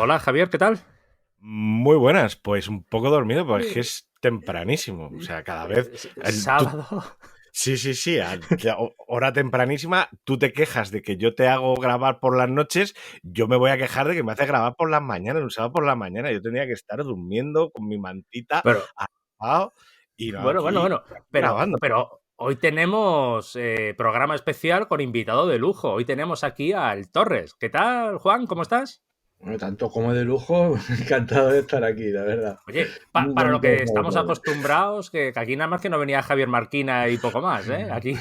Hola Javier, ¿qué tal? Muy buenas, pues un poco dormido porque es tempranísimo, o sea, cada vez... Sábado. sí, sí, sí, hora tempranísima, tú te quejas de que yo te hago grabar por las noches, yo me voy a quejar de que me haces grabar por las mañanas, un sábado por la mañana, yo tenía que estar durmiendo con mi mantita Pero, arropado, y no bueno. aquí grabando. Pero hoy tenemos programa especial con invitado de lujo. Hoy tenemos aquí al Torres. ¿Qué tal, Juan? ¿Cómo estás? Bueno, tanto como de lujo, encantado de estar aquí, la verdad. Oye, Muy para lo bonito de que saber estamos todo. acostumbrados, que aquí nada más que no venía Javier Marquina y poco más, ¿eh? Aquí.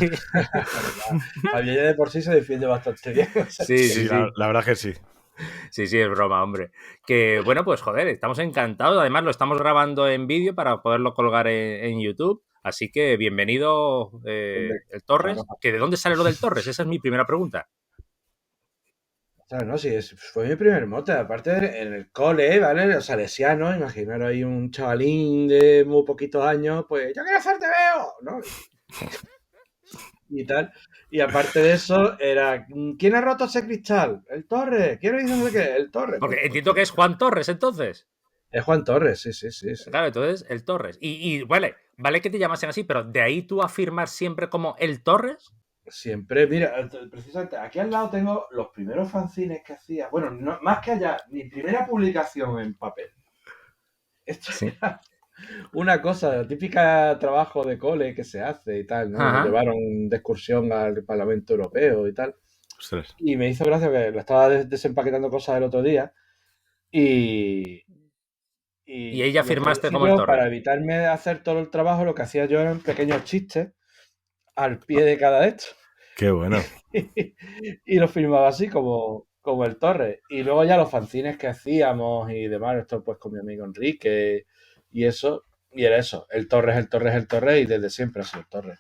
Javier ya de por sí se defiende bastante bien. O sea Sí, Sí, sí, la, sí. la verdad que sí. Sí, sí, es broma, hombre. Que bueno, pues joder, estamos encantados. Además, lo estamos grabando en vídeo para poderlo colgar en YouTube. Así que bienvenido, hombre, el claro. Torres. ¿Que de dónde sale lo del Torres? Esa es mi primera pregunta. O sea, no, sí, fue mi primer mote. Aparte, en el cole, ¿vale? Los salesianos, imaginaros ahí un chavalín de muy poquitos años, pues yo quiero hacer TVO, ¿no? Y tal. Y aparte de eso, era ¿quién ha roto ese cristal? El Torres. ¿Quién hizo no sé qué? El Torres. Porque entiendo que es Juan Torres, entonces. Es Juan Torres, sí, sí, sí, sí. Claro, entonces el Torres. Vale que te llamasen así, pero de ahí tú afirmas siempre como el Torres. Siempre, mira, precisamente aquí al lado tengo los primeros fanzines que hacía. Bueno, más que allá, mi primera publicación en papel. Esto Sí. era una cosa, típica trabajo de cole que se hace y tal, ¿no? Nos Ajá. llevaron de excursión al Parlamento Europeo y tal. Ostras. Y me hizo gracia que lo estaba desempaquetando cosas el otro día y, Y y ella al firmaste como el principio, para Torres. evitarme hacer todo el trabajo, lo que hacía yo eran pequeños chistes al pie de cada de estos. Qué bueno. Y lo filmaba así como el Torres. Y luego ya los fanzines que hacíamos y demás, esto pues con mi amigo Enrique y eso, y era eso, el Torres, el Torres, el Torres, y desde siempre ha sido el Torres.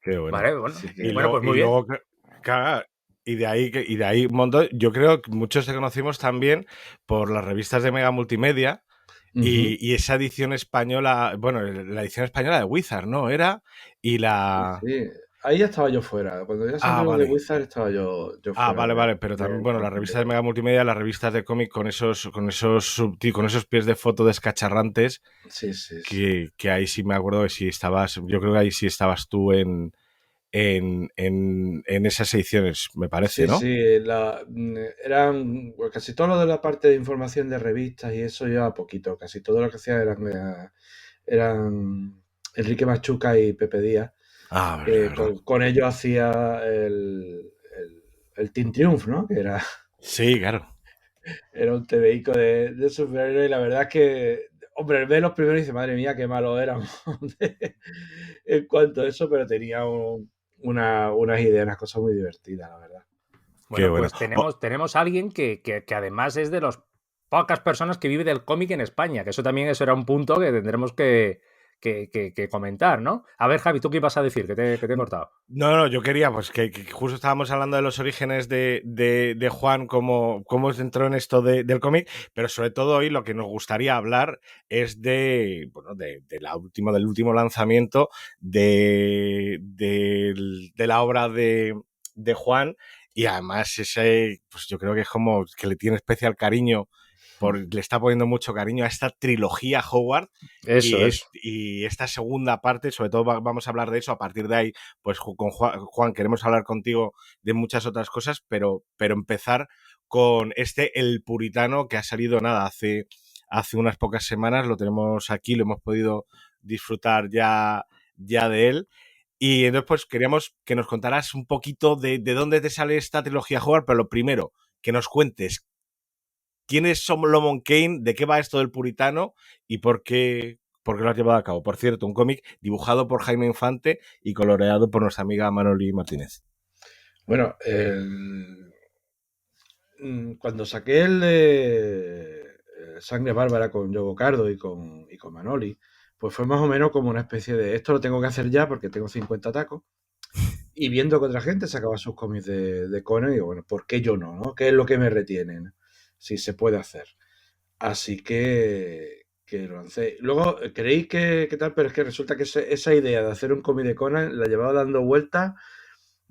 Qué bueno. Vale, bueno. Así Y que, Bueno, luego, pues y muy bien. luego claro, y de ahí un montón. Yo creo que muchos te conocimos también por las revistas de Mega Multimedia ujú, y esa edición española, bueno, la edición española de Wizard, ¿no? Era. Y sí, la. sí. Ahí ya estaba yo fuera. Cuando ya Ah, salió lo de vale. Wizard estaba yo Ah, fuera vale, vale, pero también, del bueno, las revistas de cordillero. Mega Multimedia, las revistas de cómic con esos pies de foto descacharrantes, Sí, sí, sí. que ahí sí me acuerdo que sí estabas, yo creo que ahí sí estabas tú en esas ediciones, me parece, Sí, ¿no? sí, eran pues, casi todo lo de la parte de información de revistas y eso lleva poquito. Casi todo lo que hacía eran Enrique Machuca y Pepe Díaz, Ah, verdad, que verdad. con ellos hacía el Team Triumph, ¿no? Que era, Sí, claro. era un TVIco de superhéroes y la verdad es que, hombre, ve los primeros y dice, madre mía, qué malo éramos en cuanto a eso, pero tenía unas ideas, unas cosas muy divertidas, la verdad. Qué Bueno, bueno. pues tenemos a alguien que además es de las pocas personas que vive del cómic en España, que eso era un punto que tendremos que comentar, ¿no? A ver, Javi, ¿tú qué ibas a decir? Que te he cortado. No, no, yo quería, pues que justo estábamos hablando de los orígenes de Juan, cómo entró en esto del cómic, pero sobre todo hoy lo que nos gustaría hablar es bueno, del último lanzamiento de la obra de Juan, y además pues yo creo que es como que le tiene especial cariño, le está poniendo mucho cariño a esta trilogía Howard. Eso es. Y esta segunda parte, sobre todo vamos a hablar de eso. A partir de ahí, pues con Juan queremos hablar contigo de muchas otras cosas, pero empezar con El Puritano, que ha salido nada hace unas pocas semanas. Lo tenemos aquí, lo hemos podido disfrutar ya de él. Y entonces, pues queríamos que nos contaras un poquito de dónde te sale esta trilogía Howard, pero lo primero, que nos cuentes quién es Solomon Kane, de qué va esto del Puritano y por qué lo has llevado a cabo. Por cierto, un cómic dibujado por Jaime Infante y coloreado por nuestra amiga Manoli Martínez. Bueno, cuando saqué el de Sangre Bárbara con Yogo Cardo y con Manoli, pues fue más o menos como una especie de esto lo tengo que hacer ya porque tengo 50 tacos. Y viendo que otra gente sacaba sus cómics de Conan, y digo, bueno, ¿por qué yo no? ¿No? ¿Qué es lo que me retiene? ¿No? Si se puede hacer. Así que lo lancé. Luego creí que tal, pero es que resulta que esa idea de hacer un cómic de Conan la llevaba dando vueltas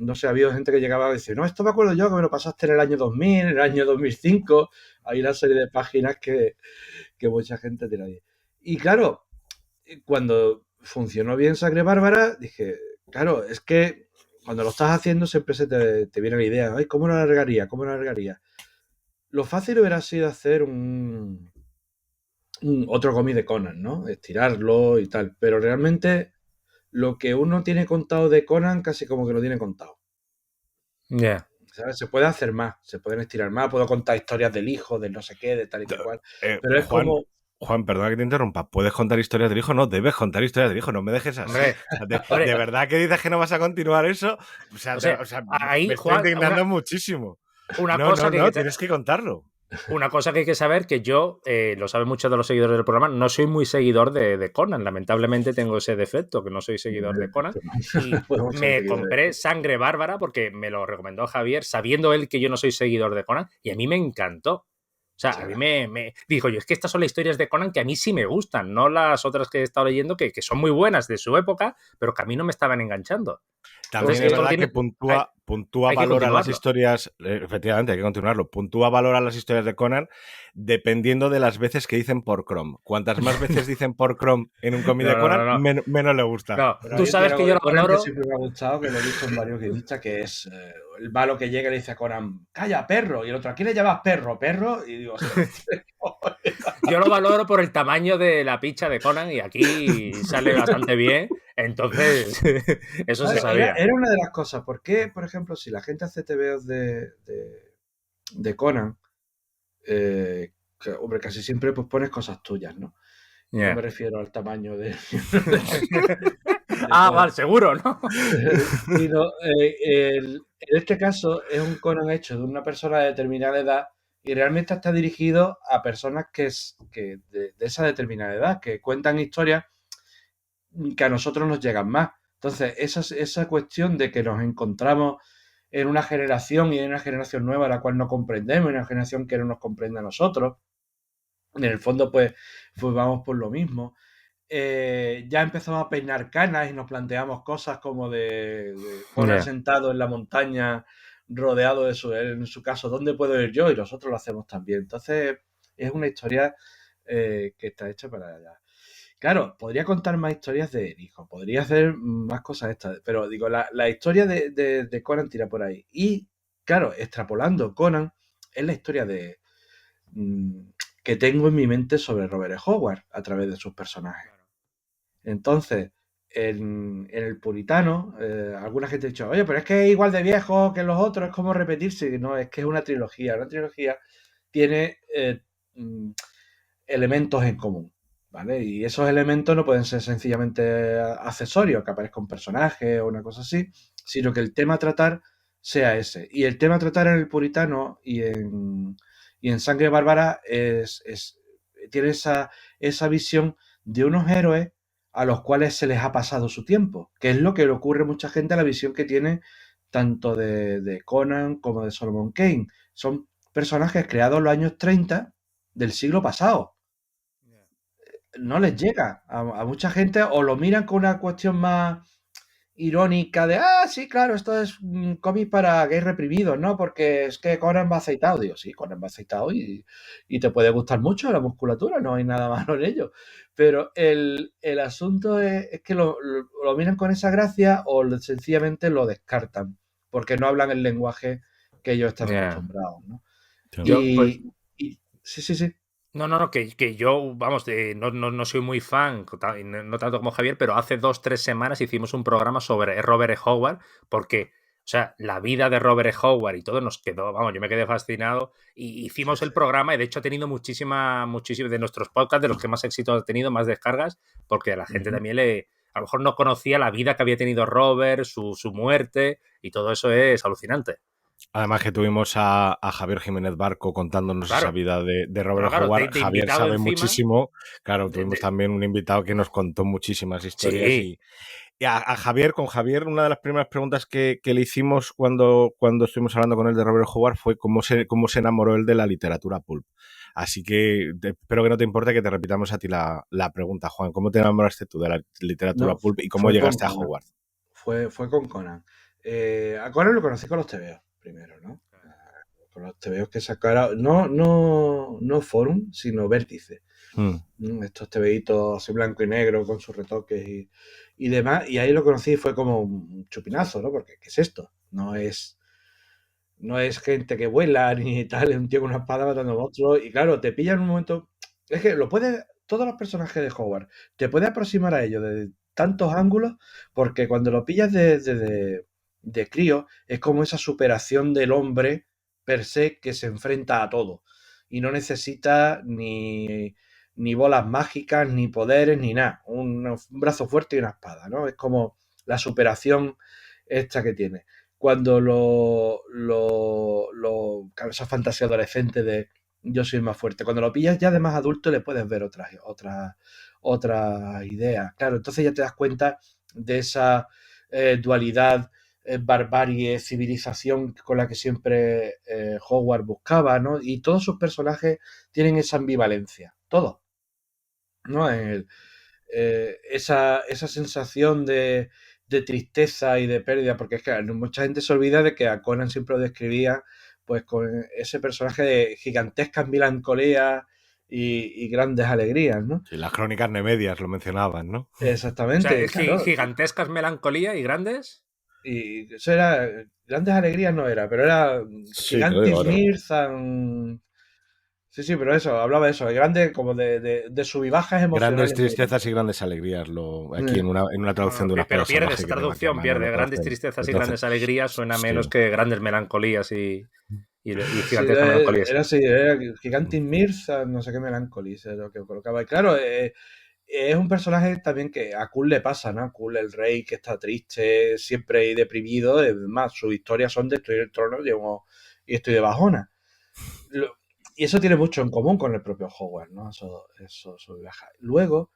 no sé, ha habido gente que llegaba a decir, no, esto me acuerdo yo, que me lo pasaste en el año 2000, en el año 2005. Hay una serie de páginas que mucha gente tiene ahí. Y claro, cuando funcionó bien Sangre Bárbara, dije, claro, es que cuando lo estás haciendo siempre te viene la idea, ay, ¿cómo lo alargaría? ¿Cómo lo alargaría? Lo fácil hubiera sido hacer otro cómic de Conan, ¿no? Estirarlo y tal. Pero realmente lo que uno tiene contado de Conan casi como que lo tiene contado. Yeah. ¿Sabes? Se puede hacer más, se pueden estirar más. Puedo contar historias del hijo, del no sé qué, de tal y cual. Pero es como... Juan, perdona que te interrumpa. ¿Puedes contar historias del hijo? No, debes contar historias del hijo. No me dejes así. Hombre, O sea, ¿de verdad que dices que no vas a continuar eso? O sea, ahí, me estoy Juan, indignando muchísimo. Una No, cosa no, tienes que contarlo. Una cosa que hay que saber, que yo, lo saben muchos de los seguidores del programa, no soy muy seguidor de Conan. Lamentablemente tengo ese defecto, que no soy seguidor de Conan. Y me compré Sangre Bárbara porque me lo recomendó Javier, sabiendo él que yo no soy seguidor de Conan, y a mí me encantó. O sea, a mí me dijo yo, es que estas son las historias de Conan que a mí sí me gustan, no las otras que he estado leyendo, que son muy buenas de su época, pero que a mí no me estaban enganchando. También Entonces, es verdad que puntúa valor a las historias, efectivamente, hay que continuarlo, puntúa valor a las historias de Conan dependiendo de las veces que dicen por Chrome. Cuantas más veces dicen por Chrome en un cómic de Conan, menos le gusta. No, tú sabes que yo lo valoro. Que siempre me ha gustado, que lo he visto en varios guionistas, que es el malo que llega y le dice a Conan, calla, perro, y el otro, ¿a quién le llamas perro? ¿Perro? Y digo, yo lo valoro por el tamaño de la picha de Conan y aquí sale bastante bien. Entonces, eso se sabía. Era una de las cosas. ¿Por qué, por ejemplo, si la gente hace TVOs de Conan, hombre, casi siempre pues pones cosas tuyas, ¿no? Yeah. No me refiero al tamaño de... vale, seguro, ¿no? Sino, en este caso es un Conan hecho de una persona de determinada edad y realmente está dirigido a personas que de esa determinada edad, que cuentan historias que a nosotros nos llegan más. Entonces, esa cuestión de que nos encontramos en una generación y en una generación nueva a la cual no comprendemos, en una generación que no nos comprende a nosotros, en el fondo pues vamos por lo mismo. Ya empezamos a peinar canas y nos planteamos cosas como de Conan sentado en la montaña rodeado en su caso, ¿dónde puedo ir yo? Y nosotros lo hacemos también. Entonces, es una historia que está hecha para allá. Claro, podría contar más historias de hijo, podría hacer más cosas estas, pero digo, la historia de Conan tira por ahí. Y, claro, extrapolando, Conan es la historia que tengo en mi mente sobre Robert E. Howard a través de sus personajes. Entonces, en el puritano, alguna gente ha dicho, oye, pero es que es igual de viejo que los otros, es como repetirse. No, es que es una trilogía. Una trilogía tiene elementos en común, ¿vale? Y esos elementos no pueden ser sencillamente accesorios, que aparezca un personaje o una cosa así, sino que el tema a tratar sea ese. Y el tema a tratar en el puritano y en Sangre Bárbara tiene esa visión de unos héroes a los cuales se les ha pasado su tiempo, que es lo que le ocurre a mucha gente a la visión que tiene tanto de Conan como de Solomon Kane. Son personajes creados en los años 30 del siglo pasado. No les llega. A mucha gente o lo miran con una cuestión más irónica de, sí, claro, esto es un cómic para gays reprimidos, ¿no? Porque es que Conan va aceitado. Digo, sí, Conan va aceitado y te puede gustar mucho la musculatura, no hay nada malo en ello. Pero el asunto es que lo miran con esa gracia o sencillamente lo descartan, porque no hablan el lenguaje que ellos están acostumbrados, ¿no? Sí. No, que yo, vamos, no soy muy fan, no tanto como Javier, pero hace 2-3 semanas hicimos un programa sobre Robert E. Howard, porque, o sea, la vida de Robert E. Howard y todo nos quedó, vamos, yo me quedé fascinado, y hicimos el programa, y de hecho ha tenido muchísima de nuestros podcasts, de los que más éxito ha tenido, más descargas, porque a la gente también a lo mejor no conocía la vida que había tenido Robert, su muerte, y todo eso es alucinante. Además que tuvimos a Javier Jiménez Barco contándonos esa vida de Robert Howard. Javier sabe muchísimo. Claro, tuvimos también un invitado que nos contó muchísimas historias. Sí. Y a Javier, con Javier, una de las primeras preguntas que le hicimos cuando estuvimos hablando con él de Robert Howard fue cómo se enamoró él de la literatura pulp. Así que espero que no te importe que te repitamos a ti la pregunta, Juan. ¿Cómo te enamoraste tú de la literatura pulp y cómo llegaste a Howard? Fue con Conan. A Conan lo conocí con los TVOs primero, ¿no? Con los TVOs que sacaron, no Forum, sino Vértice. Estos TVitos así blanco y negro con sus retoques y demás. Y ahí lo conocí y fue como un chupinazo, ¿no? Porque, ¿qué es esto? No es gente que vuela ni tal, es un tío con una espada matando monstruos. Y claro, te pilla en un momento. Es que todos los personajes de Howard, te puedes aproximar a ellos desde tantos ángulos, porque cuando lo pillas de crío, es como esa superación del hombre per se que se enfrenta a todo. Y no necesita ni bolas mágicas, ni poderes, ni nada. Un brazo fuerte y una espada, ¿no? Es como la superación esta que tiene cuando claro, esa fantasía adolescente de yo soy más fuerte. Cuando lo pillas ya de más adulto le puedes ver otras ideas. Claro, entonces ya te das cuenta de esa dualidad, barbarie, civilización con la que siempre Howard buscaba, ¿no? Y todos sus personajes tienen esa ambivalencia, todos, ¿no? Esa sensación de tristeza y de pérdida, porque es que mucha gente se olvida de que a Conan siempre lo describía pues con ese personaje de gigantescas melancolías y grandes alegrías, ¿no? Sí, las crónicas nemedias lo mencionaban, ¿no? O sea, Exactamente, es claro. gigantescas melancolía y grandes. Y eso era, grandes alegrías no era, pero era Sí, te lo digo gigantes ahora. Mirthan. Sí, sí, pero eso, hablaba de eso, de grande como de sub y bajas Grandes emocionales muy tristezas y grandes. grandes alegrías. Aquí en una traducción de una espada Pero pierde salvaje esa que tengo aquí a traducción, mano pierde. lo Grandes traducen. tristezas y Entonces, grandes alegrías suena menos sí. que grandes melancolías y Sí, gigantesca melancolía. Sí. era así, era Gigantic Mirza, no sé qué Melancholy, es lo que colocaba. Y claro, es un personaje también que a Kull le pasa, ¿no? Kull, el rey que está triste, siempre y deprimido, es más, sus historias son destruir el trono y estoy de bajona. Y eso tiene mucho en común con el propio Howard, ¿no? Eso sube y baja. Luego,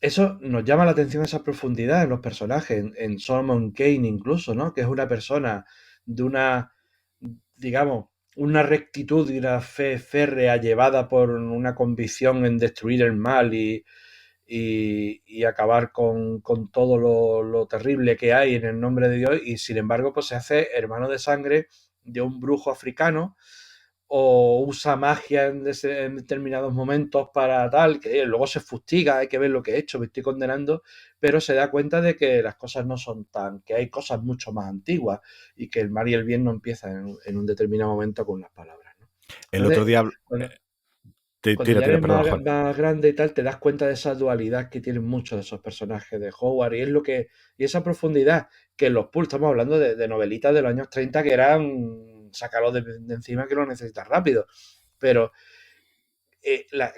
eso nos llama la atención esa profundidad en los personajes, en Solomon Kane incluso, ¿no? Que es una persona de una, digamos, una rectitud y una fe férrea llevada por una convicción en destruir el mal y acabar con todo lo terrible que hay en el nombre de Dios y sin embargo pues se hace hermano de sangre de un brujo africano o usa magia en determinados momentos para tal, que luego se fustiga, hay que ver lo que he hecho, me estoy condenando, pero se da cuenta de que las cosas no son tan, que hay cosas mucho más antiguas y que el mal y el bien no empiezan en un determinado momento con las palabras, ¿no? El otro Entonces, día. cuando, cuando Tira, ya tira, eres perdón, Juan. más grande y tal, te das cuenta de esa dualidad que tienen muchos de esos personajes de Howard y esa profundidad que en los Pulp, estamos hablando de novelitas de los años 30 que eran sacarlos de encima que lo necesitas rápido. Pero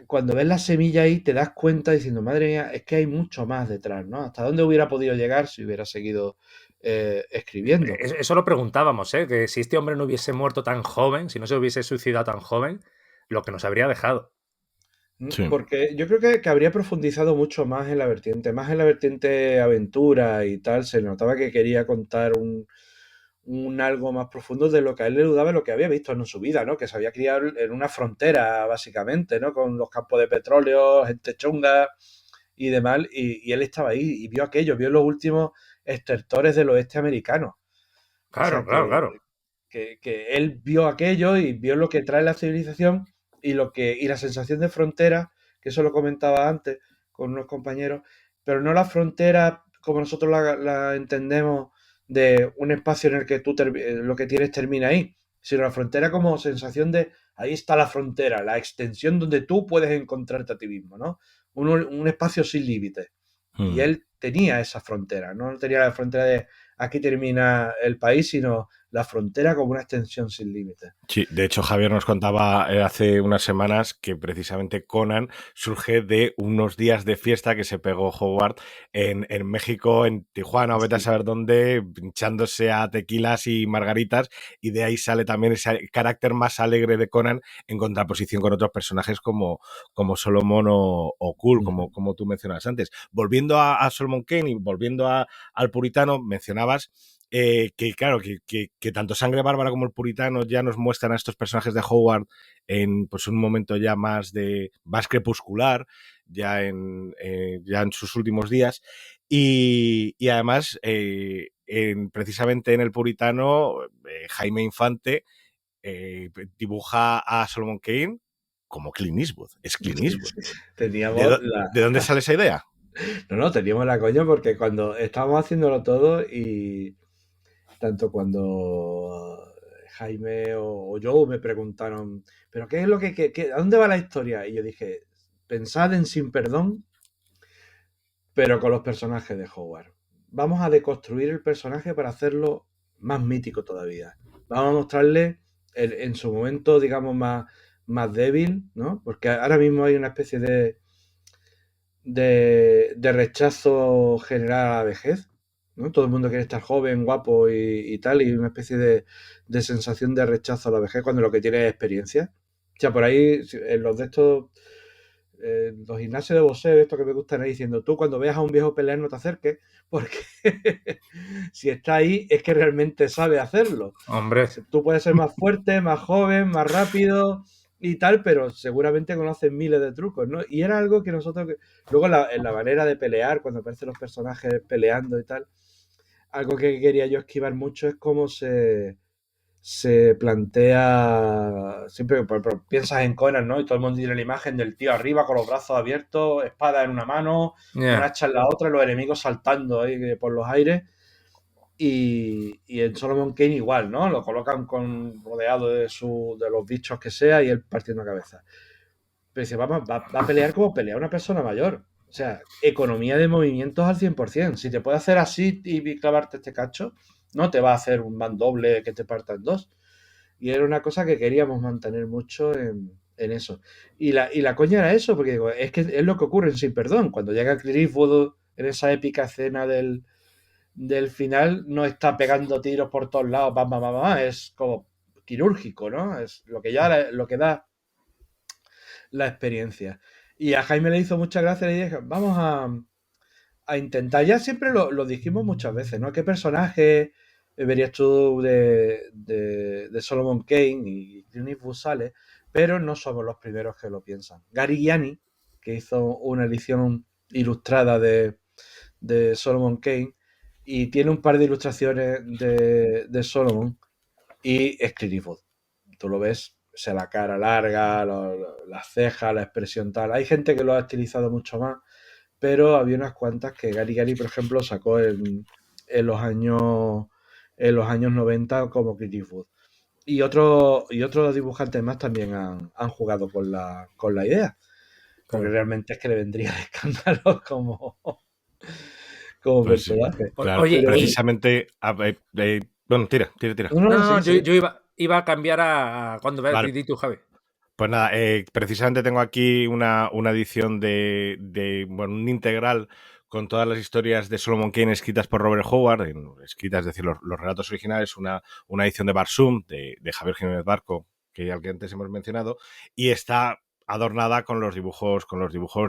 cuando ves la semilla ahí te das cuenta diciendo, madre mía, es que hay mucho más detrás, ¿no? ¿Hasta dónde hubiera podido llegar si hubiera seguido escribiendo? Eso lo preguntábamos, ¿eh? Que si este hombre no hubiese muerto tan joven, si no se hubiese suicidado tan joven, lo que nos habría dejado. Sí. Porque yo creo que habría profundizado mucho más en la vertiente aventura y tal. Se notaba que quería contar un algo más profundo de lo que a él le dudaba, lo que había visto en su vida, ¿no? Que se había criado en una frontera, básicamente, ¿no? Con los campos de petróleo, gente chunga y demás. Y él estaba ahí y vio aquello, vio los últimos estertores del oeste americano. O Claro, sea, claro, claro. que él vio aquello y vio lo que trae la civilización y la sensación de frontera, que eso lo comentaba antes con unos compañeros, pero no la frontera como nosotros la entendemos de un espacio en el que lo que tienes termina ahí, sino la frontera como sensación de ahí está la frontera, la extensión donde tú puedes encontrarte a ti mismo, ¿no? Un espacio sin límites. Y él tenía esa frontera, no tenía la frontera de aquí termina el país, sino la frontera como una extensión sin límites. Sí, de hecho Javier nos contaba hace unas semanas que precisamente Conan surge de unos días de fiesta que se pegó Howard en México, en Tijuana, o vete a Sí. saber dónde, hinchándose a tequilas y margaritas, y de ahí sale también ese carácter más alegre de Conan en contraposición con otros personajes como Solomon o Cool, como tú mencionabas antes. Volviendo a Solomon Kane y volviendo al puritano, mencionabas que claro, que tanto Sangre Bárbara como el Puritano ya nos muestran a estos personajes de Howard en pues un momento ya más crepuscular, ya en sus últimos días. Y además, precisamente en El Puritano, Jaime Infante dibuja a Solomon Kane como Clint Eastwood. Es Clint Eastwood. Teníamos ¿De dónde sale esa idea? No, teníamos la coña porque cuando estábamos haciéndolo todo y tanto cuando Jaime o Joe me preguntaron, ¿pero qué es lo a dónde va la historia? Y yo dije, pensad en Sin Perdón, pero con los personajes de Howard. Vamos a deconstruir el personaje para hacerlo más mítico todavía. Vamos a mostrarle en su momento, digamos, más débil, ¿no? Porque ahora mismo hay una especie de rechazo general a la vejez, ¿no? Todo el mundo quiere estar joven, guapo y tal, y una especie de sensación de rechazo a la vejez cuando lo que tiene es experiencia. O sea, por ahí, en los de estos, los gimnasios de boxeo, esto que me gustan ahí diciendo, tú cuando veas a un viejo pelear no te acerques, porque si está ahí es que realmente sabe hacerlo. Hombre. Tú puedes ser más fuerte, más joven, más rápido y tal, pero seguramente conoces miles de trucos, ¿no? Y era algo que nosotros, luego en la manera de pelear, cuando aparecen los personajes peleando y tal, algo que quería yo esquivar mucho es cómo se plantea, siempre piensas en Conan, ¿no? Y todo el mundo tiene la imagen del tío arriba con los brazos abiertos, espada en una mano, un hacha en la otra, los enemigos saltando ahí por los aires. Y en Solomon Kane igual, ¿no? Lo colocan rodeado de los bichos que sea y él partiendo cabeza. Pero dice, va a pelear como pelea una persona mayor. O sea, economía de movimientos al 100%. Si te puede hacer así y clavarte este cacho, no te va a hacer un mandoble que te parta en dos. Y era una cosa que queríamos mantener mucho en eso. Y la coña era eso, porque digo, es que es lo que ocurre en Sin Perdón. Cuando llega Clint Eastwood en esa épica escena del final, no está pegando tiros por todos lados, bam, bam, bam, bam, es como quirúrgico, ¿no? Es lo que da la experiencia. Y a Jaime le hizo mucha gracia y le dije, vamos a intentar, ya siempre lo dijimos muchas veces, ¿no? ¿Qué personaje verías tú de Solomon Kane y Clint Eastwood sale? Pero no somos los primeros que lo piensan. Gary Gianni, que hizo una edición ilustrada de Solomon Kane, y tiene un par de ilustraciones de Solomon y es Clint Eastwood. Tú lo ves, o sea, la cara larga, las cejas, la expresión tal. Hay gente que lo ha estilizado mucho más, pero había unas cuantas que Gary, por ejemplo, sacó en los años 90 como Clint Eastwood. Y otros dibujantes más también han jugado con la idea, porque Claro. realmente es que le vendría de escándalo como Pues sí, personaje. claro, Oye, Pero, precisamente. Bueno, tira. no, no, sí, sí. yo iba a cambiar a cuando veas, Vale, di tú, Javi. pues nada, precisamente tengo aquí una edición bueno, un integral con todas las historias de Solomon Kane escritas por Robert Howard, escritas, es decir, los relatos originales, una edición de Barsum, de Javier Jiménez Barco, al que antes hemos mencionado, y está adornada con los dibujos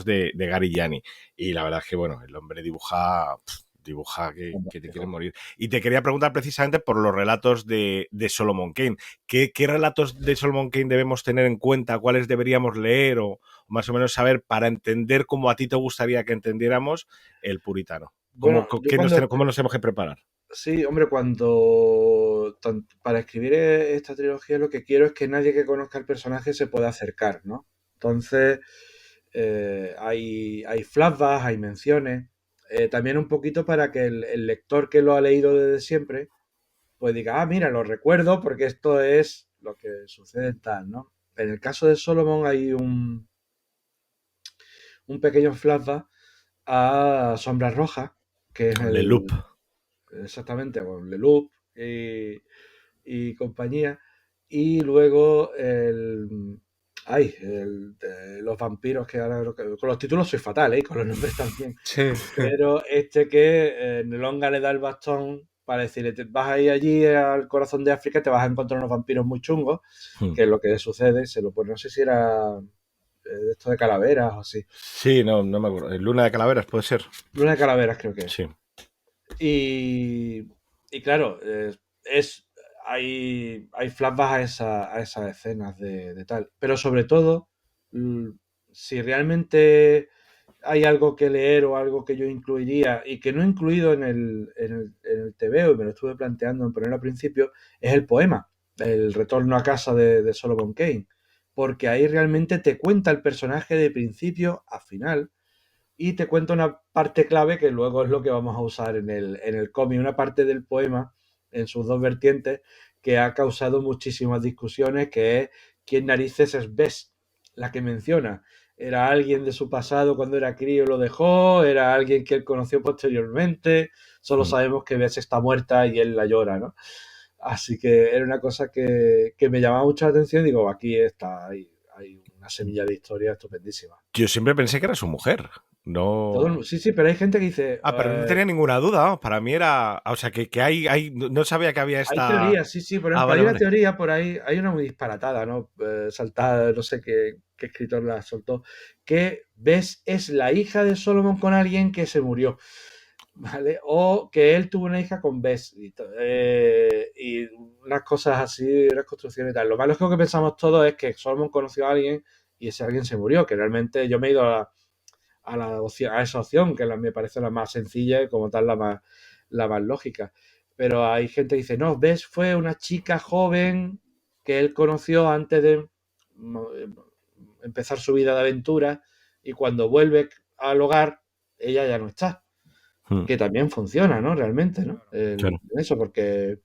de Gary Gianni. Y la verdad es que, bueno, el hombre dibuja que te quieren morir. Y te quería preguntar precisamente por los relatos de Solomon Kane. ¿Qué relatos de Solomon Kane debemos tener en cuenta? ¿Cuáles deberíamos leer o más o menos saber para entender cómo a ti te gustaría que entendiéramos el puritano? Bueno, yo ¿Cómo nos tenemos que preparar? sí, hombre, para escribir esta trilogía lo que quiero es que nadie que conozca el personaje se pueda acercar, ¿no? Entonces, hay flashbacks, hay menciones, también un poquito para que el lector que lo ha leído desde siempre, pues diga, mira, lo recuerdo porque esto es lo que sucede en tal, ¿no? En el caso de Solomon hay un pequeño flashback a Sombras Rojas, que es Le Loop. exactamente, con Leloup y compañía. Y luego los vampiros, que ahora con los títulos soy fatal, con los nombres también. Sí. Pero que Nelonga le da el bastón para decirle, vas a ir allí al corazón de África, te vas a encontrar unos vampiros muy chungos, que es lo que sucede, se lo pone, no sé si era de esto de calaveras o así. Sí, no me acuerdo. Luna de Calaveras, puede ser. Luna de calaveras creo que es. Sí. Y claro, hay flashbacks a esas escenas de tal. Pero sobre todo, si realmente hay algo que leer o algo que yo incluiría y que no he incluido en el TVO y me lo estuve planteando en ponerlo al principio, es el poema, el retorno a casa de Solomon Kane. Porque ahí realmente te cuenta el personaje de principio a final y te cuenta una parte clave que luego es lo que vamos a usar en el cómic, una parte del poema en sus dos vertientes que ha causado muchísimas discusiones, que es quién narices es Bess, la que menciona. ¿Era alguien de su pasado cuando era crío lo dejó? ¿Era alguien que él conoció posteriormente? Solo Mm. sabemos que Bess está muerta y él la llora, ¿no? Así que era una cosa que me llamaba mucho la atención. Digo, aquí está, hay una semilla de historia estupendísima. Yo siempre pensé que era su mujer. No. Sí, sí, pero hay gente que dice, Ah, pero no tenía ninguna duda, vamos. Para mí era. O sea, que no sabía que había hay esta. teorías, sí, sí, por Ah, ejemplo, hay vale, una vale. teoría por ahí, hay una muy disparatada, ¿no? Saltada, no sé qué escritor la soltó, que Bess es la hija de Solomon con alguien que se murió, ¿vale? O que él tuvo una hija con Bess y unas cosas así, unas construcciones y tal. Lo malo es que lo que pensamos todos es que Solomon conoció a alguien y ese alguien se murió, que realmente yo me he ido a esa opción, que me parece la más sencilla y como tal la más lógica. Pero hay gente que dice, no, Bess fue una chica joven que él conoció antes de empezar su vida de aventura y cuando vuelve al hogar, ella ya no está. Hmm, Que también funciona, ¿no? Realmente, ¿no? claro. Eso, porque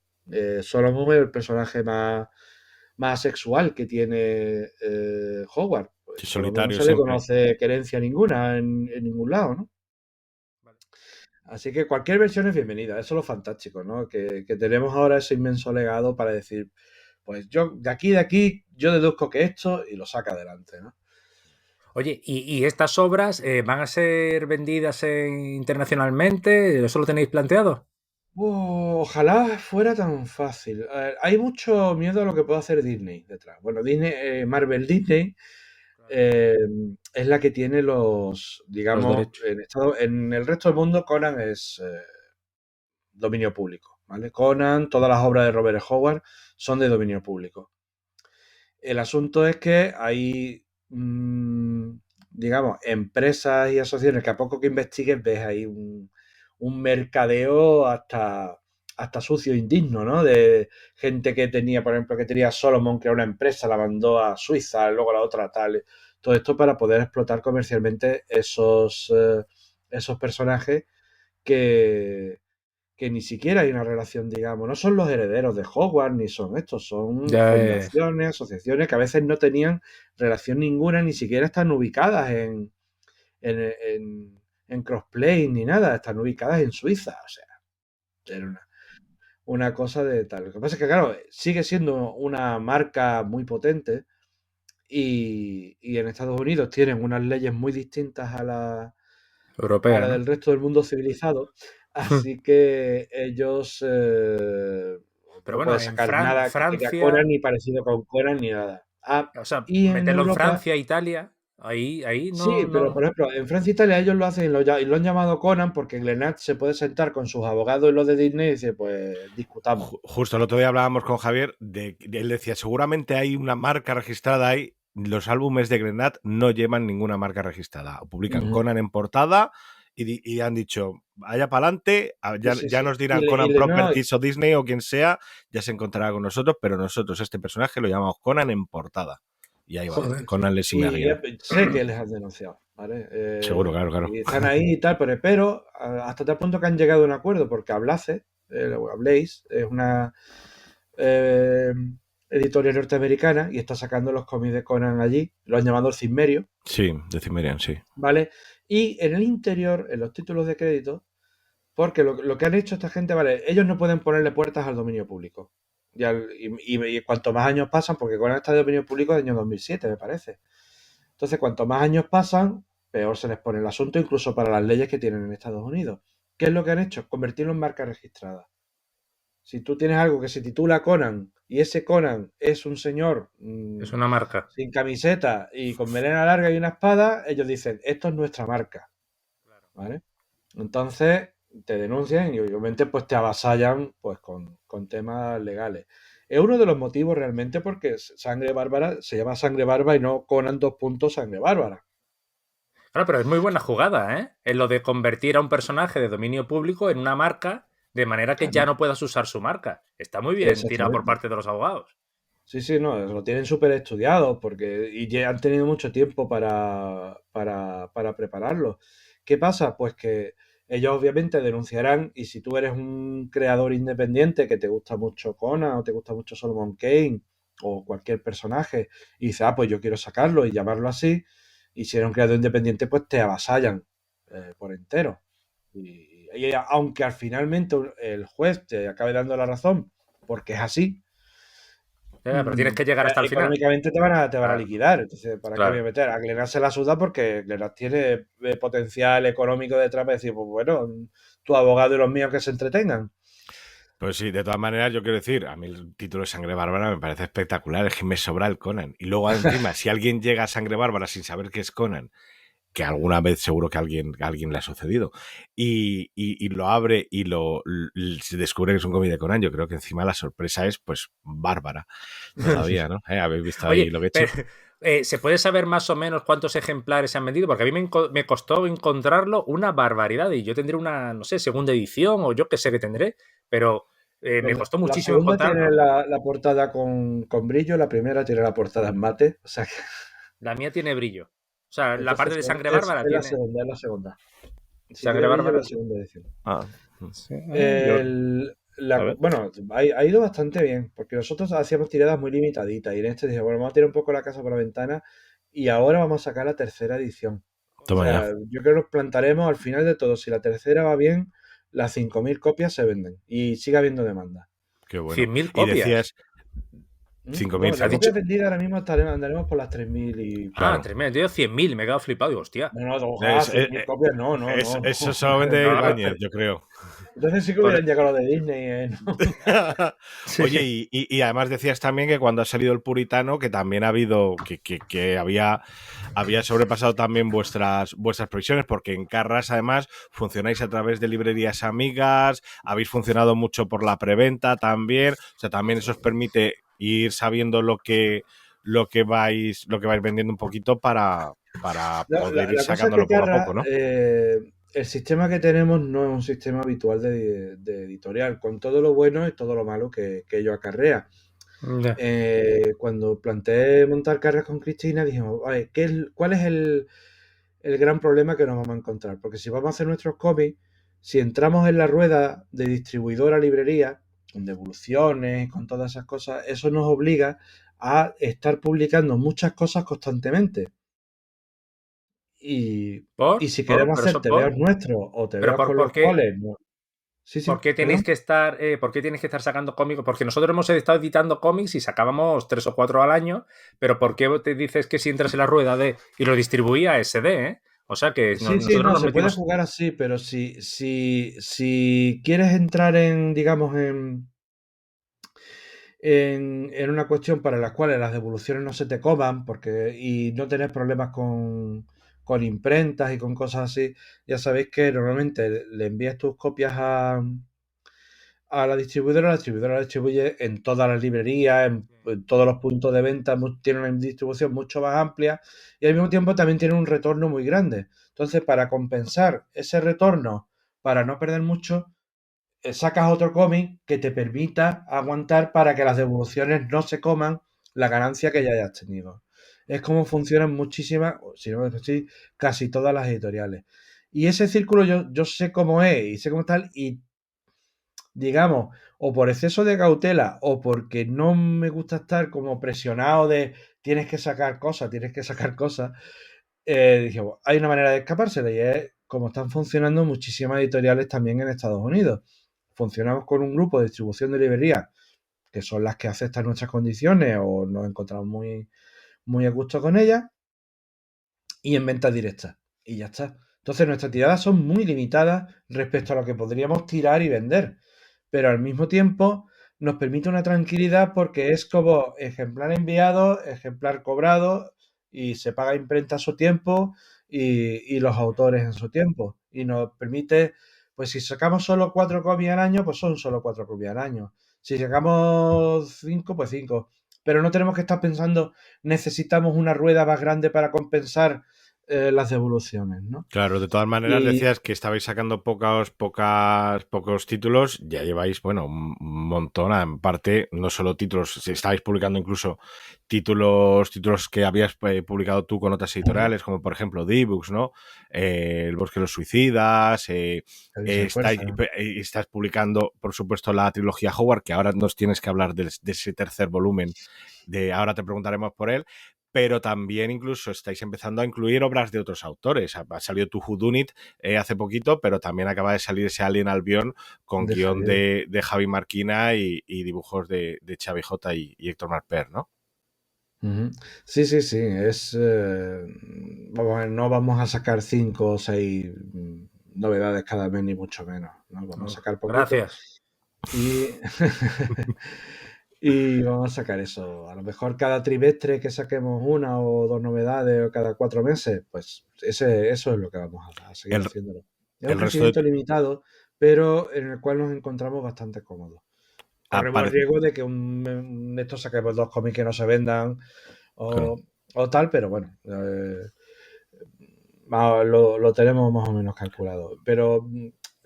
Solomon es el personaje más sexual que tiene Howard. Pues Sí, Solomon no solitario se le siempre. conoce querencia ninguna en ningún lado, ¿no? Así que cualquier versión es bienvenida, eso es lo fantástico, ¿no? Que tenemos ahora ese inmenso legado para decir, pues yo de aquí, yo deduzco que esto y lo saca adelante, ¿no? Oye, ¿y estas obras van a ser vendidas internacionalmente? ¿Eso lo tenéis planteado? Ojalá fuera tan fácil. A ver, hay mucho miedo a lo que puede hacer Disney detrás. Bueno, Disney, Marvel Disney eh, es la que tiene Los digamos, derechos. en el resto del mundo Conan es dominio público, ¿vale? Conan, todas las obras de Robert Howard son de dominio público. El asunto es que hay, digamos, empresas y asociaciones que a poco que investigues ves ahí un mercadeo hasta sucio e indigno, ¿no? De gente que tenía, por ejemplo, que tenía Solomon, que era una empresa, la mandó a Suiza, luego la otra a tal. Todo esto para poder explotar comercialmente esos personajes que, que ni siquiera hay una relación, digamos, no son los herederos de Hogwarts, ni son estos, son Ya, fundaciones, asociaciones que a veces no tenían relación ninguna, ni siquiera están ubicadas en crossplay ni nada, están ubicadas en Suiza, o sea, era una cosa de tal. Lo que pasa es que, claro, sigue siendo una marca muy potente y en Estados Unidos tienen unas leyes muy distintas a europea, la ¿no? del resto del mundo civilizado, así que ellos Pero no bueno, pueden en sacar nada que tenga Conan Francia, ni parecido con Conan ni nada. Ah, o sea, y en meterlo en Europa, Francia, Italia, ahí sí, no, pero por no. ejemplo, en Francia e Italia ellos lo hacen y lo han llamado Conan porque Glenat se puede sentar con sus abogados y los de Disney y dice, pues discutamos. Justo el otro día hablábamos con Javier él decía, seguramente hay una marca registrada ahí. Los álbumes de Grenat no llevan ninguna marca registrada. Publican Ujú. Conan en portada y han dicho, allá para adelante, Sí, ya, sí, ya sí. nos dirán Y Conan No, Properties o Disney o quien sea, ya se encontrará con nosotros, pero nosotros este personaje lo llamamos Conan en portada. Y ahí va, Joder. Conan Le y Cimmerian. sé que les han denunciado, ¿vale? Seguro, claro, claro. Y están ahí y tal, pero hasta tal punto que han llegado a un acuerdo, porque Blaze, es una eh, editorial norteamericana y está sacando los cómics de Conan allí, lo han llamado el Cimmerio, Sí, de Cimmerian, sí. ¿vale? Y en el interior, en los títulos de crédito, porque lo que han hecho esta gente, ¿vale? Ellos no pueden ponerle puertas al dominio público. Y cuanto más años pasan, porque Conan está de dominio público del año 2007, me parece. Entonces, cuanto más años pasan, peor se les pone el asunto, incluso para las leyes que tienen en Estados Unidos. ¿Qué es lo que han hecho? Convertirlo en marca registrada. Si tú tienes algo que se titula Conan y ese Conan es un señor Es una marca. sin camiseta y con melena larga y una espada, ellos dicen, esto es nuestra marca, ¿vale? Entonces te denuncian y obviamente pues te avasallan pues con temas legales. Es uno de los motivos realmente porque Sangre Bárbara se llama Sangre Bárbara y no Conan 2 Sangre Bárbara. Claro, pero es muy buena jugada, ¿eh? En lo de convertir a un personaje de dominio público en una marca de manera que ya Claro, no puedas usar su marca. Está muy bien tirado por exactamente. parte de los abogados. Sí, sí, no, lo tienen súper estudiado porque y ya han tenido mucho tiempo para prepararlo. ¿Qué pasa? Pues que ellos obviamente denunciarán y si tú eres un creador independiente que te gusta mucho Conan o te gusta mucho Solomon Kane o cualquier personaje y dices, ah, pues yo quiero sacarlo y llamarlo así, y si eres un creador independiente, pues te avasallan por entero. Y aunque al finalmente el juez te acabe dando la razón porque es así, Pero tienes que llegar hasta el final. económicamente te van a Claro, liquidar. Entonces, ¿para qué voy a claro. meter? A Glenat se la suda porque Glenat tiene potencial económico detrás para decir, pues bueno, tu abogado y los míos que se entretengan. Pues sí, de todas maneras, yo quiero decir, a mí el título de Sangre Bárbara me parece espectacular, es que me sobra el Conan. Y luego encima, si alguien llega a Sangre Bárbara sin saber qué es Conan, que alguna vez seguro que a alguien le ha sucedido, y lo abre y se descubre que es un cómic de Conan, yo creo que encima la sorpresa es pues bárbara todavía, ¿no? ¿Habéis visto ahí Oye, lo que he hecho? pero, ¿se puede saber más o menos cuántos ejemplares se han vendido? Porque a mí me costó encontrarlo una barbaridad y yo tendré una, no sé, segunda edición o yo qué sé que tendré, pero Pues me costó la muchísimo segunda tiene encontrarlo. la portada con brillo, la primera tiene la portada en mate. O sea que, La mía tiene brillo. O sea, la parte entonces de Sangre es, Bárbara es la tiene. segunda, es la segunda. Si Sangre tiene brillo, es Bárbara. la segunda edición. Ah, Sí, yo. La, A ver. bueno, ha ido bastante bien, porque nosotros hacíamos tiradas muy limitaditas y en este dije, bueno, vamos a tirar un poco la casa por la ventana y ahora vamos a sacar la tercera edición. O toma ya. sea, yo creo que nos plantaremos al final de todo. Si la tercera va bien, las 5.000 copias se venden y sigue habiendo demanda. Qué bueno. 100.000 Y copias. decías 5.000, No, ¿Has las dicho? copias vendidas ahora mismo andaremos por las 3.000 y Ah, pico. claro. tremendo. Yo digo 100.000, me he quedado flipado. Digo, hostia. No, no, ojalá, Es, 100.000 copias, no, no, no, no. eso solamente No, Ibáñez, yo creo. Entonces sí que por- hubieran llegado los de Disney, ¿no? Sí. Oye, y además decías también que cuando ha salido el puritano, que también ha habido, que había sobrepasado también vuestras previsiones, porque en Carras además funcionáis a través de librerías amigas, habéis funcionado mucho por la preventa también, o sea, también eso os permite ir sabiendo lo que vais vendiendo un poquito para La, poder la- ir la cosa es que sacándolo poco a Carra, poco, ¿no? el sistema que tenemos no es un sistema habitual de editorial, con todo lo bueno y todo lo malo que ello acarrea. Ya. Cuando planteé montar Carras con Cristina, dijimos, vale, ¿cuál es el gran problema que nos vamos a encontrar? Porque si vamos a hacer nuestros cómics, si entramos en la rueda de distribuidora librería, con devoluciones, con todas esas cosas, eso nos obliga a estar publicando muchas cosas constantemente. Y, y si queremos Pero hacer eso tebeos nuestros o pero tebeos con los cuales no. Sí, ¿por sí, qué tenéis perdón. que estar, por qué tienes que estar sacando cómics? Porque nosotros hemos estado editando cómics y sacábamos 3 o 4 al año, pero ¿por qué te dices que si entras en la rueda de y lo distribuía SD, eh? O sea que Sí, sí, nosotros no, nos se puede metimos. jugar así, pero si quieres entrar digamos, en una cuestión para la cual las devoluciones no se te coman y no tenés problemas con imprentas y con cosas así, ya sabéis que normalmente le envías tus copias a la distribuidora la distribuye en todas las librerías, en todos los puntos de venta, tiene una distribución mucho más amplia y al mismo tiempo también tiene un retorno muy grande. Entonces, para compensar ese retorno, para no perder mucho, sacas otro cómic que te permita aguantar para que las devoluciones no se coman la ganancia que ya hayas tenido. Es como funcionan muchísimas, si no decir, casi todas las editoriales. Y ese círculo yo sé cómo es y sé cómo tal, y digamos, o por exceso de cautela o porque no me gusta estar como presionado de tienes que sacar cosas, dije, "Bueno, hay una manera de escapársela y es como están funcionando muchísimas editoriales también en Estados Unidos. Funcionamos con un grupo de distribución de librerías que son las que aceptan nuestras condiciones o nos encontramos muy, muy a gusto con ellas y en ventas directas. Y ya está. Entonces nuestras tiradas son muy limitadas respecto a lo que podríamos tirar y vender. Pero al mismo tiempo nos permite una tranquilidad porque es como ejemplar enviado, ejemplar cobrado y se paga imprenta a su tiempo y los autores en su tiempo. Y nos permite, pues si sacamos solo 4 cómics al año, pues son solo 4 cómics al año. Si sacamos 5, pues 5. Pero no tenemos que estar pensando, necesitamos una rueda más grande para compensar las devoluciones, ¿no? Claro, de todas maneras Y decías que estabais sacando pocos títulos, ya lleváis, bueno, un montón, en parte, no solo títulos, si estabais publicando incluso títulos que habías publicado tú con otras editoriales, como por ejemplo D-Books, ¿no? El Bosque de los Suicidas, Camisa de Fuerza. estás publicando, por supuesto, la trilogía Howard, que ahora nos tienes que hablar de ese tercer volumen, ahora te preguntaremos por él, pero también incluso estáis empezando a incluir obras de otros autores. Ha salido tu Whodunit hace poquito, pero también acaba de salir ese Alien Albion con De guión Javier. de Javi Marquina y dibujos de Xavi J y Héctor Marper, ¿no? Ujú. Sí, sí, sí. Vamos a ver, no vamos a sacar 5 o 6 novedades cada mes, ni mucho menos, ¿no? Vamos a sacar poquito Gracias. y, y vamos a sacar eso. A lo mejor cada trimestre que saquemos 1 o 2 novedades o cada 4 meses, pues eso es lo que vamos a seguir El, haciéndolo. Es un el resto crecimiento de... limitado, pero en el cual nos encontramos bastante cómodos. Corremos el aparte, riesgo de que de estos saquemos 2 cómics que no se vendan claro. o tal, pero bueno, lo tenemos más o menos calculado. Pero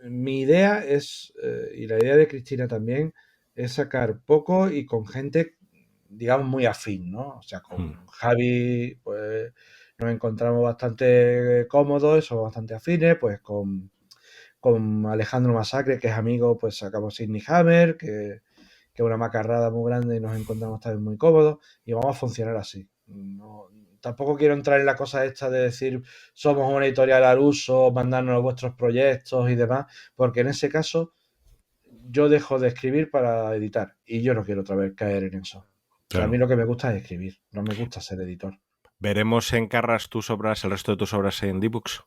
mi idea es, y la idea de Cristina también, es sacar poco y con gente, digamos, muy afín, ¿no? O sea, Hmm. con Javi, pues nos encontramos bastante cómodos, somos bastante afines, pues con Alejandro Masacre, que es amigo, pues sacamos Sidney Hammer, que es una macarrada muy grande y nos encontramos también muy cómodos y vamos a funcionar así. No, tampoco quiero entrar en la cosa esta de decir somos una editorial al uso, mandarnos vuestros proyectos y demás, porque en ese caso yo dejo de escribir para editar y yo no quiero otra vez caer en eso. O sea, a mí Claro. lo que me gusta es escribir, no me gusta ser editor. ¿Veremos en Carras tus obras, el resto de tus obras en D-Books?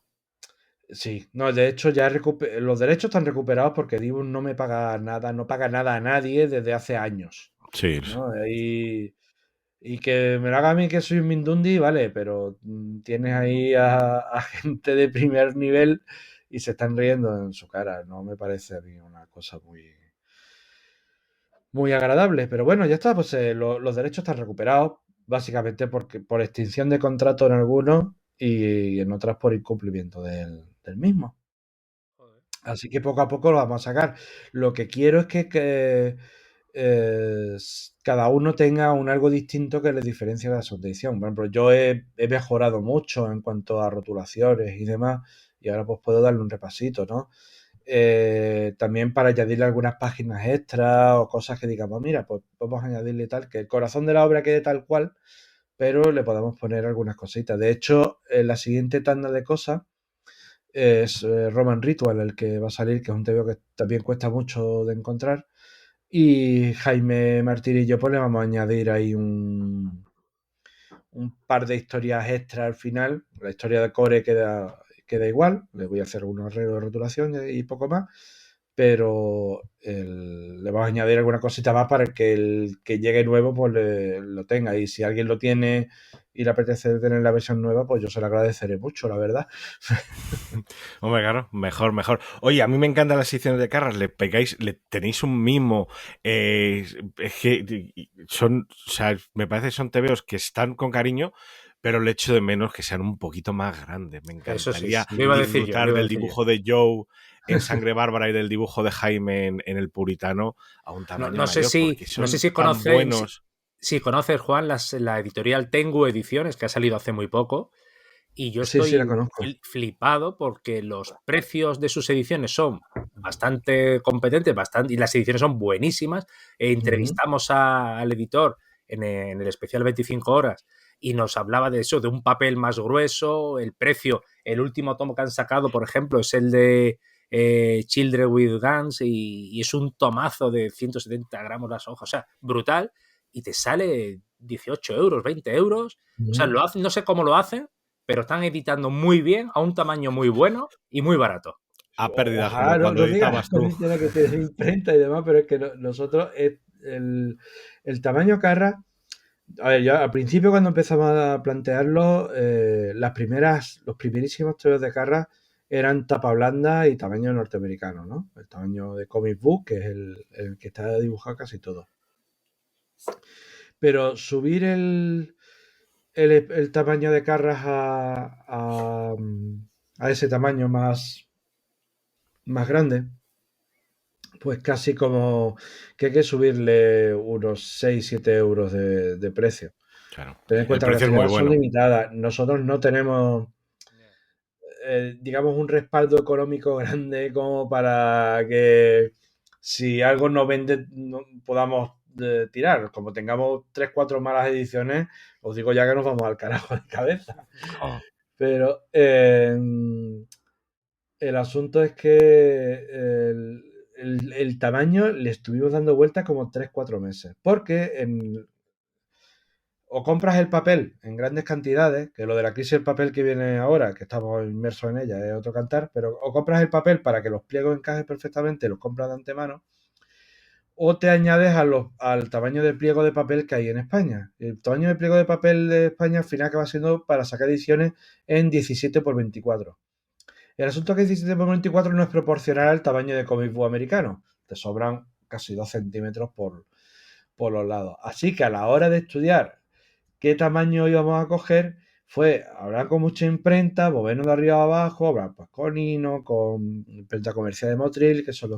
Sí, no, de hecho ya los derechos están recuperados porque Dibu no me paga nada, no paga nada a nadie desde hace años, Sí. ¿no? Y que me lo haga a mí que soy un Mindundi, vale, pero tienes ahí a gente de primer nivel y se están riendo en su cara. No me parece a mí una cosa muy agradable. Pero bueno, ya está, pues los derechos están recuperados, básicamente porque por extinción de contrato en algunos y en otras por incumplimiento del mismo. Así que poco a poco lo vamos a sacar. Lo que quiero es cada uno tenga un algo distinto que le diferencie de la segunda edición. Por ejemplo, yo he mejorado mucho en cuanto a rotulaciones y demás, y ahora pues puedo darle un repasito, ¿no? También para añadirle algunas páginas extras o cosas que digamos, mira, pues vamos a añadirle tal, que el corazón de la obra quede tal cual, pero le podamos poner algunas cositas. De hecho, en la siguiente tanda de cosas es Roman Ritual el que va a salir, que es un TVO que también cuesta mucho de encontrar. Y Jaime Martín y yo pues le vamos a añadir ahí un par de historias extra al final. La historia de Core queda igual, le voy a hacer unos arreglos de rotulación y poco más, pero le vamos a añadir alguna cosita más para que el que llegue nuevo pues lo tenga. Y si alguien lo tiene y le apetece tener la versión nueva, pues yo se lo agradeceré mucho, la verdad. Hombre, claro, mejor. Oye, a mí me encantan las ediciones de Carras, le tenéis un mimo, es que son, o sea, me parece que son TVOs que están con cariño, pero le echo de menos que sean un poquito más grandes. Me Eso sí, encantaría lo iba a decir yo, lo disfrutar iba a del decir yo. dibujo de Joe en Sangre Bárbara y del dibujo de Jaime en El Puritano a un No, tamaño no sé mayor, si, porque no sé son si tan conoces, buenos. si conoces, Juan, la editorial Tengu Ediciones, que ha salido hace muy poco, y yo Sí, sí, la estoy conozco. flipado porque los precios de sus ediciones son bastante competentes, y las ediciones son buenísimas. Ujú. Entrevistamos al editor en el especial 25 horas y nos hablaba de eso, de un papel más grueso, el precio. El último tomo que han sacado, por ejemplo, es el de Children with Guns y es un tomazo de 170 gramos las hojas, o sea, brutal, y te sale 18 euros, 20 euros. O sea, Ujú. lo hacen, no sé cómo lo hacen, pero están editando muy bien, a un tamaño muy bueno y muy barato. A pérdidas, como Ojalá cuando no digas editabas las tú. condiciones que tiene imprenta y demás, pero es que nosotros, el tamaño Carra, a ver, yo al principio cuando empezamos a plantearlo, los primerísimos tebeos de Carra eran tapa blanda y tamaño norteamericano, ¿no? El tamaño de comic book, que es el que está dibujado casi todo. Pero subir el tamaño de Carras a ese tamaño más grande, pues casi como que hay que subirle unos 6 7 euros de precio. Claro. Ten en El cuenta que las precio es muy tiradas son bueno. limitadas. Nosotros no tenemos, digamos, un respaldo económico grande como para que si algo no vende podamos tirar. Como tengamos 3 4 malas ediciones, os digo ya que nos vamos al carajo de cabeza. Oh, Pero el asunto es que el tamaño le estuvimos dando vuelta como 3 4 meses. Porque o compras el papel en grandes cantidades, que lo de la crisis del papel que viene ahora, que estamos inmersos en ella, es otro cantar, pero o compras el papel para que los pliegos encajen perfectamente, los compras de antemano, o te añades al tamaño de pliego de papel que hay en España. El tamaño de pliego de papel de España al final acaba siendo para sacar ediciones en 17 por 24. El asunto es que 17 por 24 no es proporcional al tamaño de comic book americano. Te sobran casi 2 centímetros por los lados. Así que a la hora de estudiar qué tamaño íbamos a coger fue hablar con mucha imprenta, movernos de arriba a abajo, hablar pues, con Ino, con imprenta comercial de Motril, que son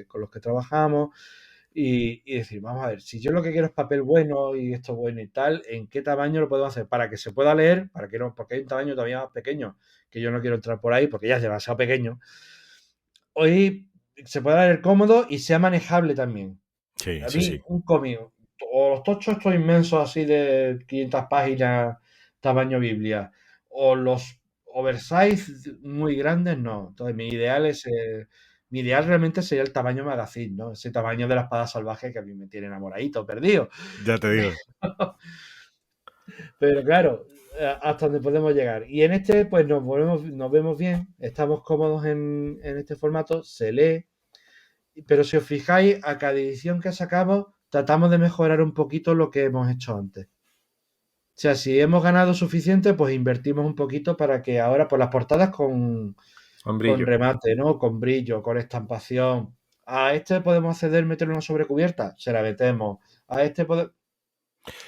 con los que trabajamos, y decir, vamos a ver, si yo lo que quiero es papel bueno y esto bueno y tal, ¿en qué tamaño lo podemos hacer? Para que se pueda leer, para que no, porque hay un tamaño todavía más pequeño, que yo no quiero entrar por ahí porque ya es demasiado pequeño. Hoy se pueda leer cómodo y sea manejable también. sí, A sí, mí, sí. un cómic, o los tochos estos inmensos así de 500 páginas, tamaño Biblia, o los oversize muy grandes, no. Entonces, mi ideal realmente sería el tamaño magazine, ¿no? Ese tamaño de la espada salvaje que a mí me tiene enamoradito, perdido. Ya te digo. Pero claro, hasta donde podemos llegar. Y en este, pues nos vemos bien, estamos cómodos en este formato, se lee. Pero si os fijáis, a cada edición que sacamos, tratamos de mejorar un poquito lo que hemos hecho antes. O sea, si hemos ganado suficiente, pues invertimos un poquito para que ahora, por las portadas Con con brillo. remate, ¿no? Con brillo, con estampación. A este podemos acceder, meterle una sobrecubierta, se la metemos. A este podemos.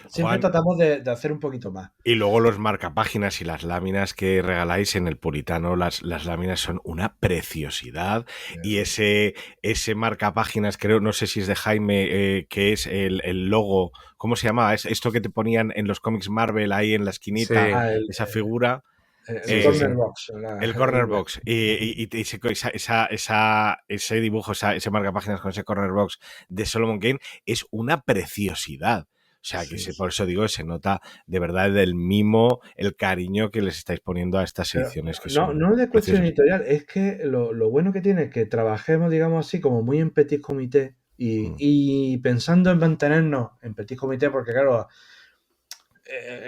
Siempre Juan, tratamos de hacer un poquito más. y luego los marcapáginas y las láminas que regaláis en el Puritano, las láminas son una preciosidad. Y ese marcapáginas, creo, no sé si es de Jaime, que es el logo, ¿cómo se llama? Es esto que te ponían en los cómics Marvel ahí en la Sí, esquinita, Ah, esa figura. el sí, sí, eh, corner sí. box. el En corner inglés. box y ese dibujo, ese marcapáginas con ese corner box de Solomon Kane es una preciosidad. O sea, Sí. por eso digo, se nota de verdad el mimo, el cariño que les estáis poniendo a estas Pero ediciones que no, son no de cuestión preciosas. editorial, es que lo bueno que tiene es que trabajemos, digamos así, como muy en petit comité Mm, y pensando en mantenernos en petit comité, porque claro,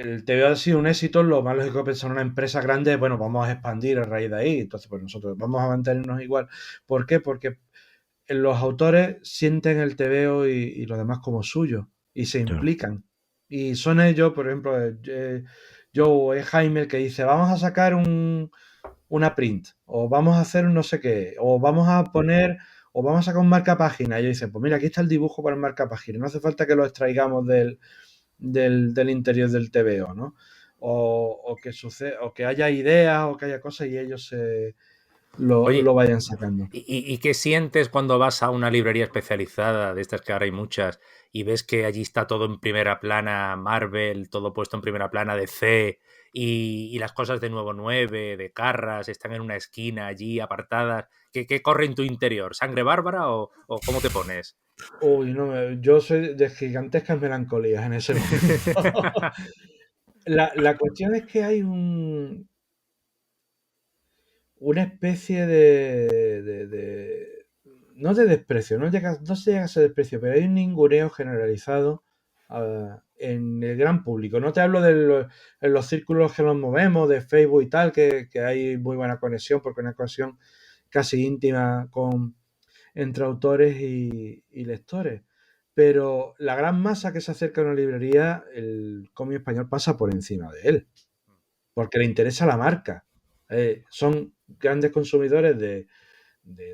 el TVO ha sido un éxito, lo más lógico es pensar en una empresa grande, bueno, vamos a expandir a raíz de ahí, entonces pues nosotros vamos a mantenernos igual. ¿Por qué? Porque los autores sienten el TVO y lo demás como suyo y se claro. implican. Y son ellos, por ejemplo, yo o es Jaime el que dice, vamos a sacar una print, o vamos a hacer un no sé qué, o vamos a poner, o vamos a sacar un marca página. Y ellos dicen, pues mira, aquí está el dibujo para el marca página, no hace falta que lo extraigamos del interior del TVO, ¿no? O que suceda, o que haya ideas, o que haya cosas y ellos lo Oye, vayan sacando. ¿y qué sientes cuando vas a una librería especializada, de estas que ahora hay muchas, y ves que allí está todo en primera plana, Marvel, todo puesto en primera plana, DC, y las cosas de Nuevo 9, de Carras, están en una esquina allí apartadas? ¿Qué corre en tu interior? ¿Sangre bárbara o cómo te pones? Uy, no, yo soy de gigantescas melancolías en ese momento. La cuestión es que hay una especie no de desprecio, no se llega a ese desprecio, pero hay un ninguneo generalizado en el gran público. No te hablo en los círculos que nos movemos, de Facebook y tal, que hay muy buena conexión, porque una conexión casi íntima entre autores y lectores. Pero la gran masa que se acerca a una librería, el cómic español pasa por encima de él, porque le interesa la marca. Son grandes consumidores de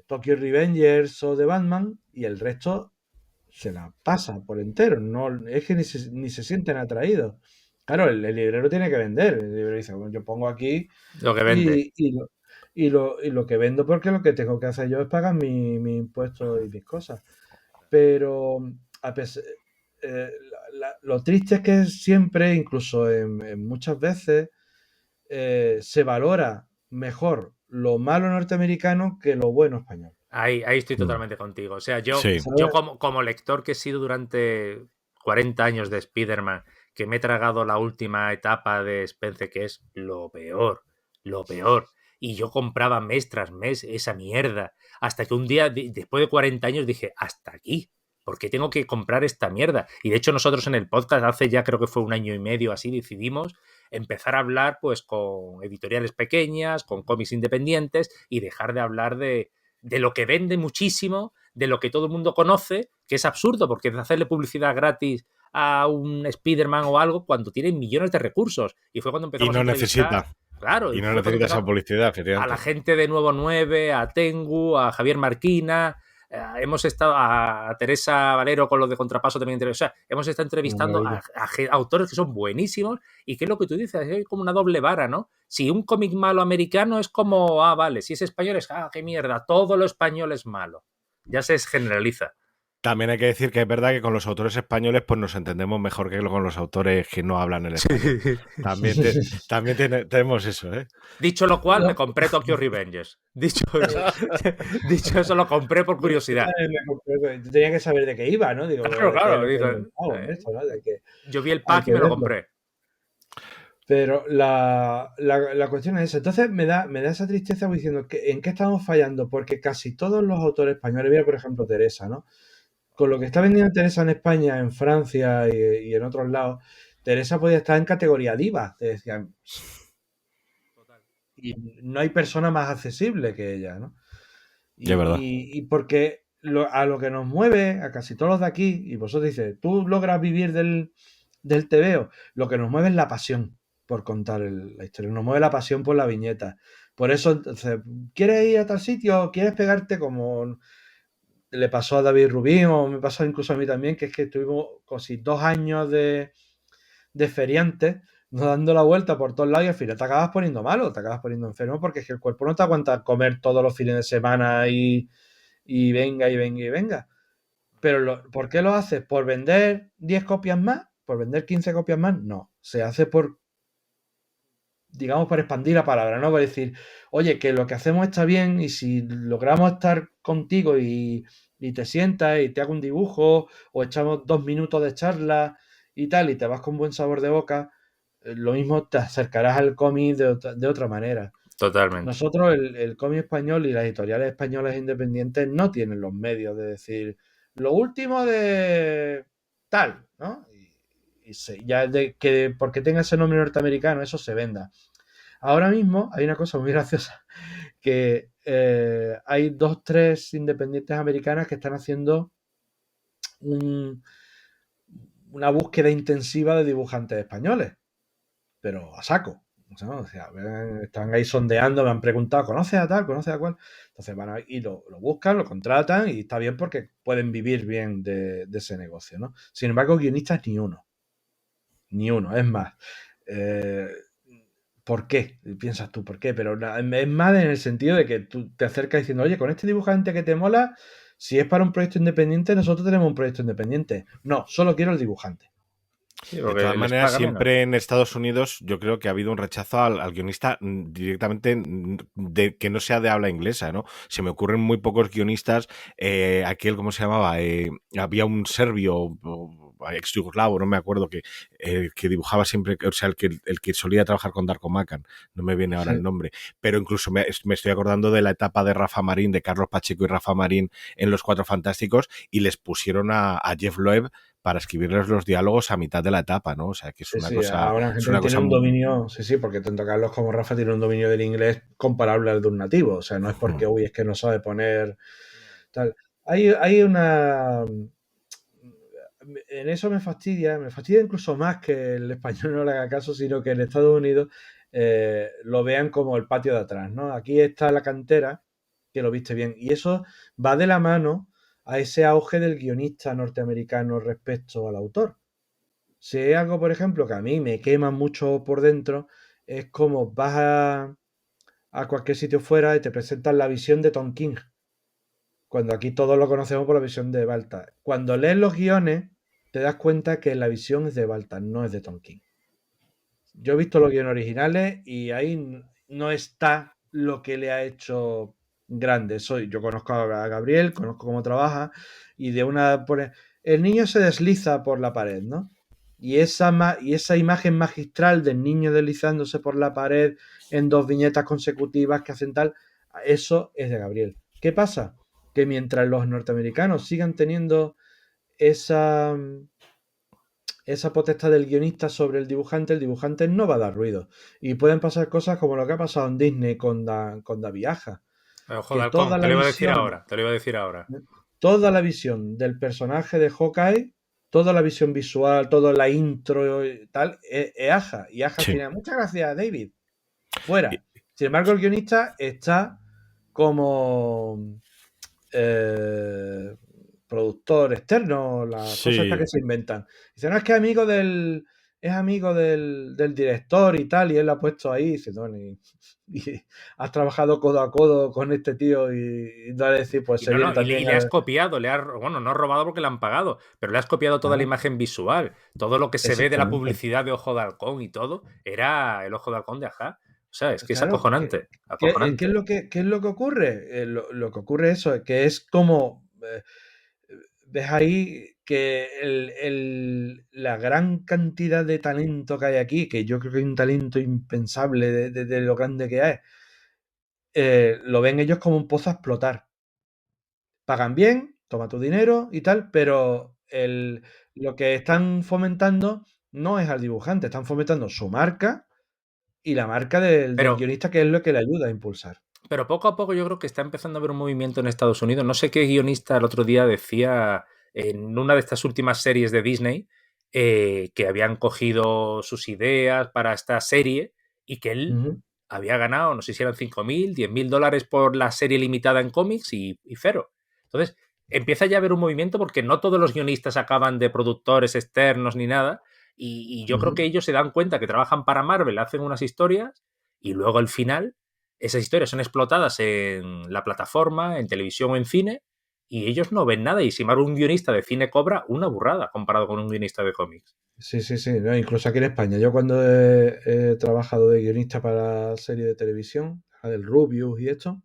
Tokyo Revengers o de Batman y el resto se la pasa por entero. No, es que ni se sienten atraídos. Claro, el librero tiene que vender. El librero dice, bueno, yo pongo aquí Lo que vende. y lo que vendo porque lo que tengo que hacer yo es pagar mi impuestos y mis cosas. Pero a pes- lo triste es que siempre, incluso en muchas veces, se valora mejor lo malo norteamericano que lo bueno español. Ahí estoy Mm. totalmente contigo. O sea, Sí, yo ¿Sabes? como lector que he sido durante 40 años de Spider-Man, que me he tragado la última etapa de Spence, que es lo peor, lo peor. Y yo compraba mes tras mes esa mierda. Hasta que un día, después de 40 años, dije, hasta aquí. ¿Por qué tengo que comprar esta mierda? Y de hecho nosotros en el podcast, hace ya creo que fue un año y medio así, decidimos empezar a hablar pues con editoriales pequeñas, con cómics independientes y dejar de hablar de lo que vende muchísimo, de lo que todo el mundo conoce, que es absurdo, porque hacerle publicidad gratis a un Spider-Man o algo cuando tiene millones de recursos. Y fue cuando y empezamos a no entrevistar, necesita. claro, Y y no fue cuando necesita esa empezamos publicidad, a la efectivamente. gente de Nuevo 9, a Tengu, a Javier Marquina, hemos estado a Teresa Valero con lo de Contrapaso también. O sea, hemos estado Una entrevistando maravilla. a autores que son buenísimos y que es lo que tú dices, es como una doble vara, ¿no? Si un cómic malo americano es como, vale, si es español es, qué mierda, todo lo español es malo. Ya se generaliza. También hay que decir que es verdad que con los autores españoles pues nos entendemos mejor que con los autores que no hablan el español. Sí. También, también tenemos eso, ¿eh? Dicho lo cual, me No, compré Tokyo Revengers. Dicho eso, lo compré por yo curiosidad. también yo tenía que saber de qué iba, ¿no? Digo, Claro, de qué es claro. lo que he Digo, inventado esto, ¿no? De que yo vi el hay pack y que me lo verlo. compré. Pero la cuestión es esa. Entonces me da esa tristeza diciendo que en qué estamos fallando, porque casi todos los autores españoles, mira por ejemplo Teresa, ¿no? Con lo que está vendiendo Teresa en España, en Francia y en otros lados, Teresa podía estar en categoría diva, te decían, y no hay persona más accesible que ella, ¿no? De verdad. Y porque a lo que nos mueve, a casi todos los de aquí, y vosotros dices, tú logras vivir del tebeo, lo que nos mueve es la pasión por contar la historia, nos mueve la pasión por la viñeta. Por eso, entonces, ¿quieres ir a tal sitio? ¿Quieres pegarte como le pasó a David Rubín o me pasó incluso a mí también, que es que estuvimos casi 2 años de feriantes no dando la vuelta por todos lados y al final te acabas poniendo malo, te acabas poniendo enfermo porque es que el cuerpo no te aguanta comer todos los fines de semana y venga y venga y venga. Pero ¿por qué lo haces? ¿Por vender 10 copias más? ¿Por vender 15 copias más? No. Se hace por, digamos, por expandir la palabra, ¿no? Por decir, oye, que lo que hacemos está bien y si logramos estar contigo y te sientas y te hago un dibujo o echamos 2 minutos de charla y tal y te vas con buen sabor de boca, lo mismo te acercarás al cómic de otra manera. Totalmente. Nosotros, el cómic español y las editoriales españolas independientes no tienen los medios de decir lo último de tal, ¿no? Ya de que porque tenga ese nombre norteamericano, eso se venda. Ahora mismo hay una cosa muy graciosa, que hay dos, tres independientes americanas que están haciendo un- una búsqueda intensiva de dibujantes españoles, pero a saco. O sea, están ahí sondeando, me han preguntado, ¿conoces a tal? ¿Conoces a cual? Entonces van y lo buscan, lo contratan y está bien porque pueden vivir bien de ese negocio, ¿no? Sin embargo, guionistas ni uno, ni uno. Es más, eh, ¿por qué? Piensas tú, ¿por qué? Pero es más en el sentido de que tú te acercas diciendo, oye, con este dibujante que te mola, si es para un proyecto independiente, nosotros tenemos un proyecto independiente. No, solo quiero el dibujante. Sí, De porque todas les maneras, paga menos. siempre en Estados Unidos yo creo que ha habido un rechazo al guionista directamente de que no sea de habla inglesa, ¿no? Se me ocurren muy pocos guionistas. Aquel, ¿cómo se llamaba? Había un serbio, ex yugoslavo, no me acuerdo, que dibujaba siempre, o sea, el que solía trabajar con Darko Macan, no me viene ahora el nombre, pero incluso me estoy acordando de la etapa de Rafa Marín, de Carlos Pacheco y Rafa Marín en Los Cuatro Fantásticos, y les pusieron a Jeff Loeb para escribirles los diálogos a mitad de la etapa, ¿no? O sea, que Sí, sí, ahora la es gente una tiene cosa un dominio, sí, sí, porque tanto Carlos como Rafa tienen un dominio del inglés comparable al de un nativo, o sea, no es porque, uy, es que no sabe poner tal. Hay una... En eso me fastidia incluso más que el español no le haga caso, sino que en Estados Unidos lo vean como el patio de atrás, ¿no? Aquí está la cantera, que lo viste bien, y eso va de la mano a ese auge del guionista norteamericano respecto al autor. Si hay algo, por ejemplo, que a mí me quema mucho por dentro, es como vas a cualquier sitio fuera y te presentan la visión de Tom King. Cuando aquí todos lo conocemos por la visión de Baltar. Cuando lees los guiones, te das cuenta que la visión es de Baltar, no es de Tom King. Yo he visto los guiones originales y ahí no está lo que le ha hecho grande. Yo conozco a Gabriel, conozco cómo trabaja y de una... El niño se desliza por la pared, ¿no? Y esa imagen magistral del niño deslizándose por la pared en 2 viñetas consecutivas que hacen tal, eso es de Gabriel. ¿Qué pasa? Que mientras los norteamericanos sigan teniendo esa, esa potestad del guionista sobre el dibujante no va a dar ruido. Y pueden pasar cosas como lo que ha pasado en Disney con Da Viaja, Ojo de que halcón, te lo iba a decir ahora, te lo iba a decir ahora. toda la visión del personaje de Hawkeye, toda la visión visual, toda la intro y tal, es Aja. Y Aja al Sí. final, muchas gracias, David. Fuera. Sin embargo, el guionista está como productor externo, las Sí. cosas estas que se inventan. Dice, no, es que es amigo del director y tal, y él lo ha puesto ahí, dice, no, y has trabajado codo a codo con este tío y no le decir, pues Y se no, viene no, también. y le has copiado, bueno, no has robado porque le han pagado, pero le has copiado toda la imagen visual. Todo lo que se ve de la publicidad de Ojo de Halcón y todo, era el Ojo de Halcón de Ajá. O sea, es que es Claro, acojonante. ¿qué Acojonante. es lo que ocurre? Lo que ocurre es eso, que es como ves ahí que la gran cantidad de talento que hay aquí, que yo creo que hay un talento impensable de lo grande que es, lo ven ellos como un pozo a explotar. Pagan bien, toma tu dinero y tal, pero lo que están fomentando no es al dibujante, están fomentando su marca y la marca del Pero, guionista, que es lo que le ayuda a impulsar. pero poco a poco yo creo que está empezando a haber un movimiento en Estados Unidos. No sé qué guionista el otro día decía en una de estas últimas series de Disney que habían cogido sus ideas para esta serie y que él había ganado, no sé si eran 5.000, 10.000 dólares por la serie limitada en cómics y cero. Entonces, empieza ya a haber un movimiento porque no todos los guionistas acaban de productores externos ni nada. Y yo creo que ellos se dan cuenta que trabajan para Marvel, hacen unas historias y luego al final esas historias son explotadas en la plataforma, en televisión o en cine y ellos no ven nada. Y sin embargo, un guionista de cine cobra una burrada comparado con un guionista de cómics. Sí, sí, sí. No, incluso aquí en España. Yo cuando he trabajado de guionista para serie de televisión, la del Rubius y esto,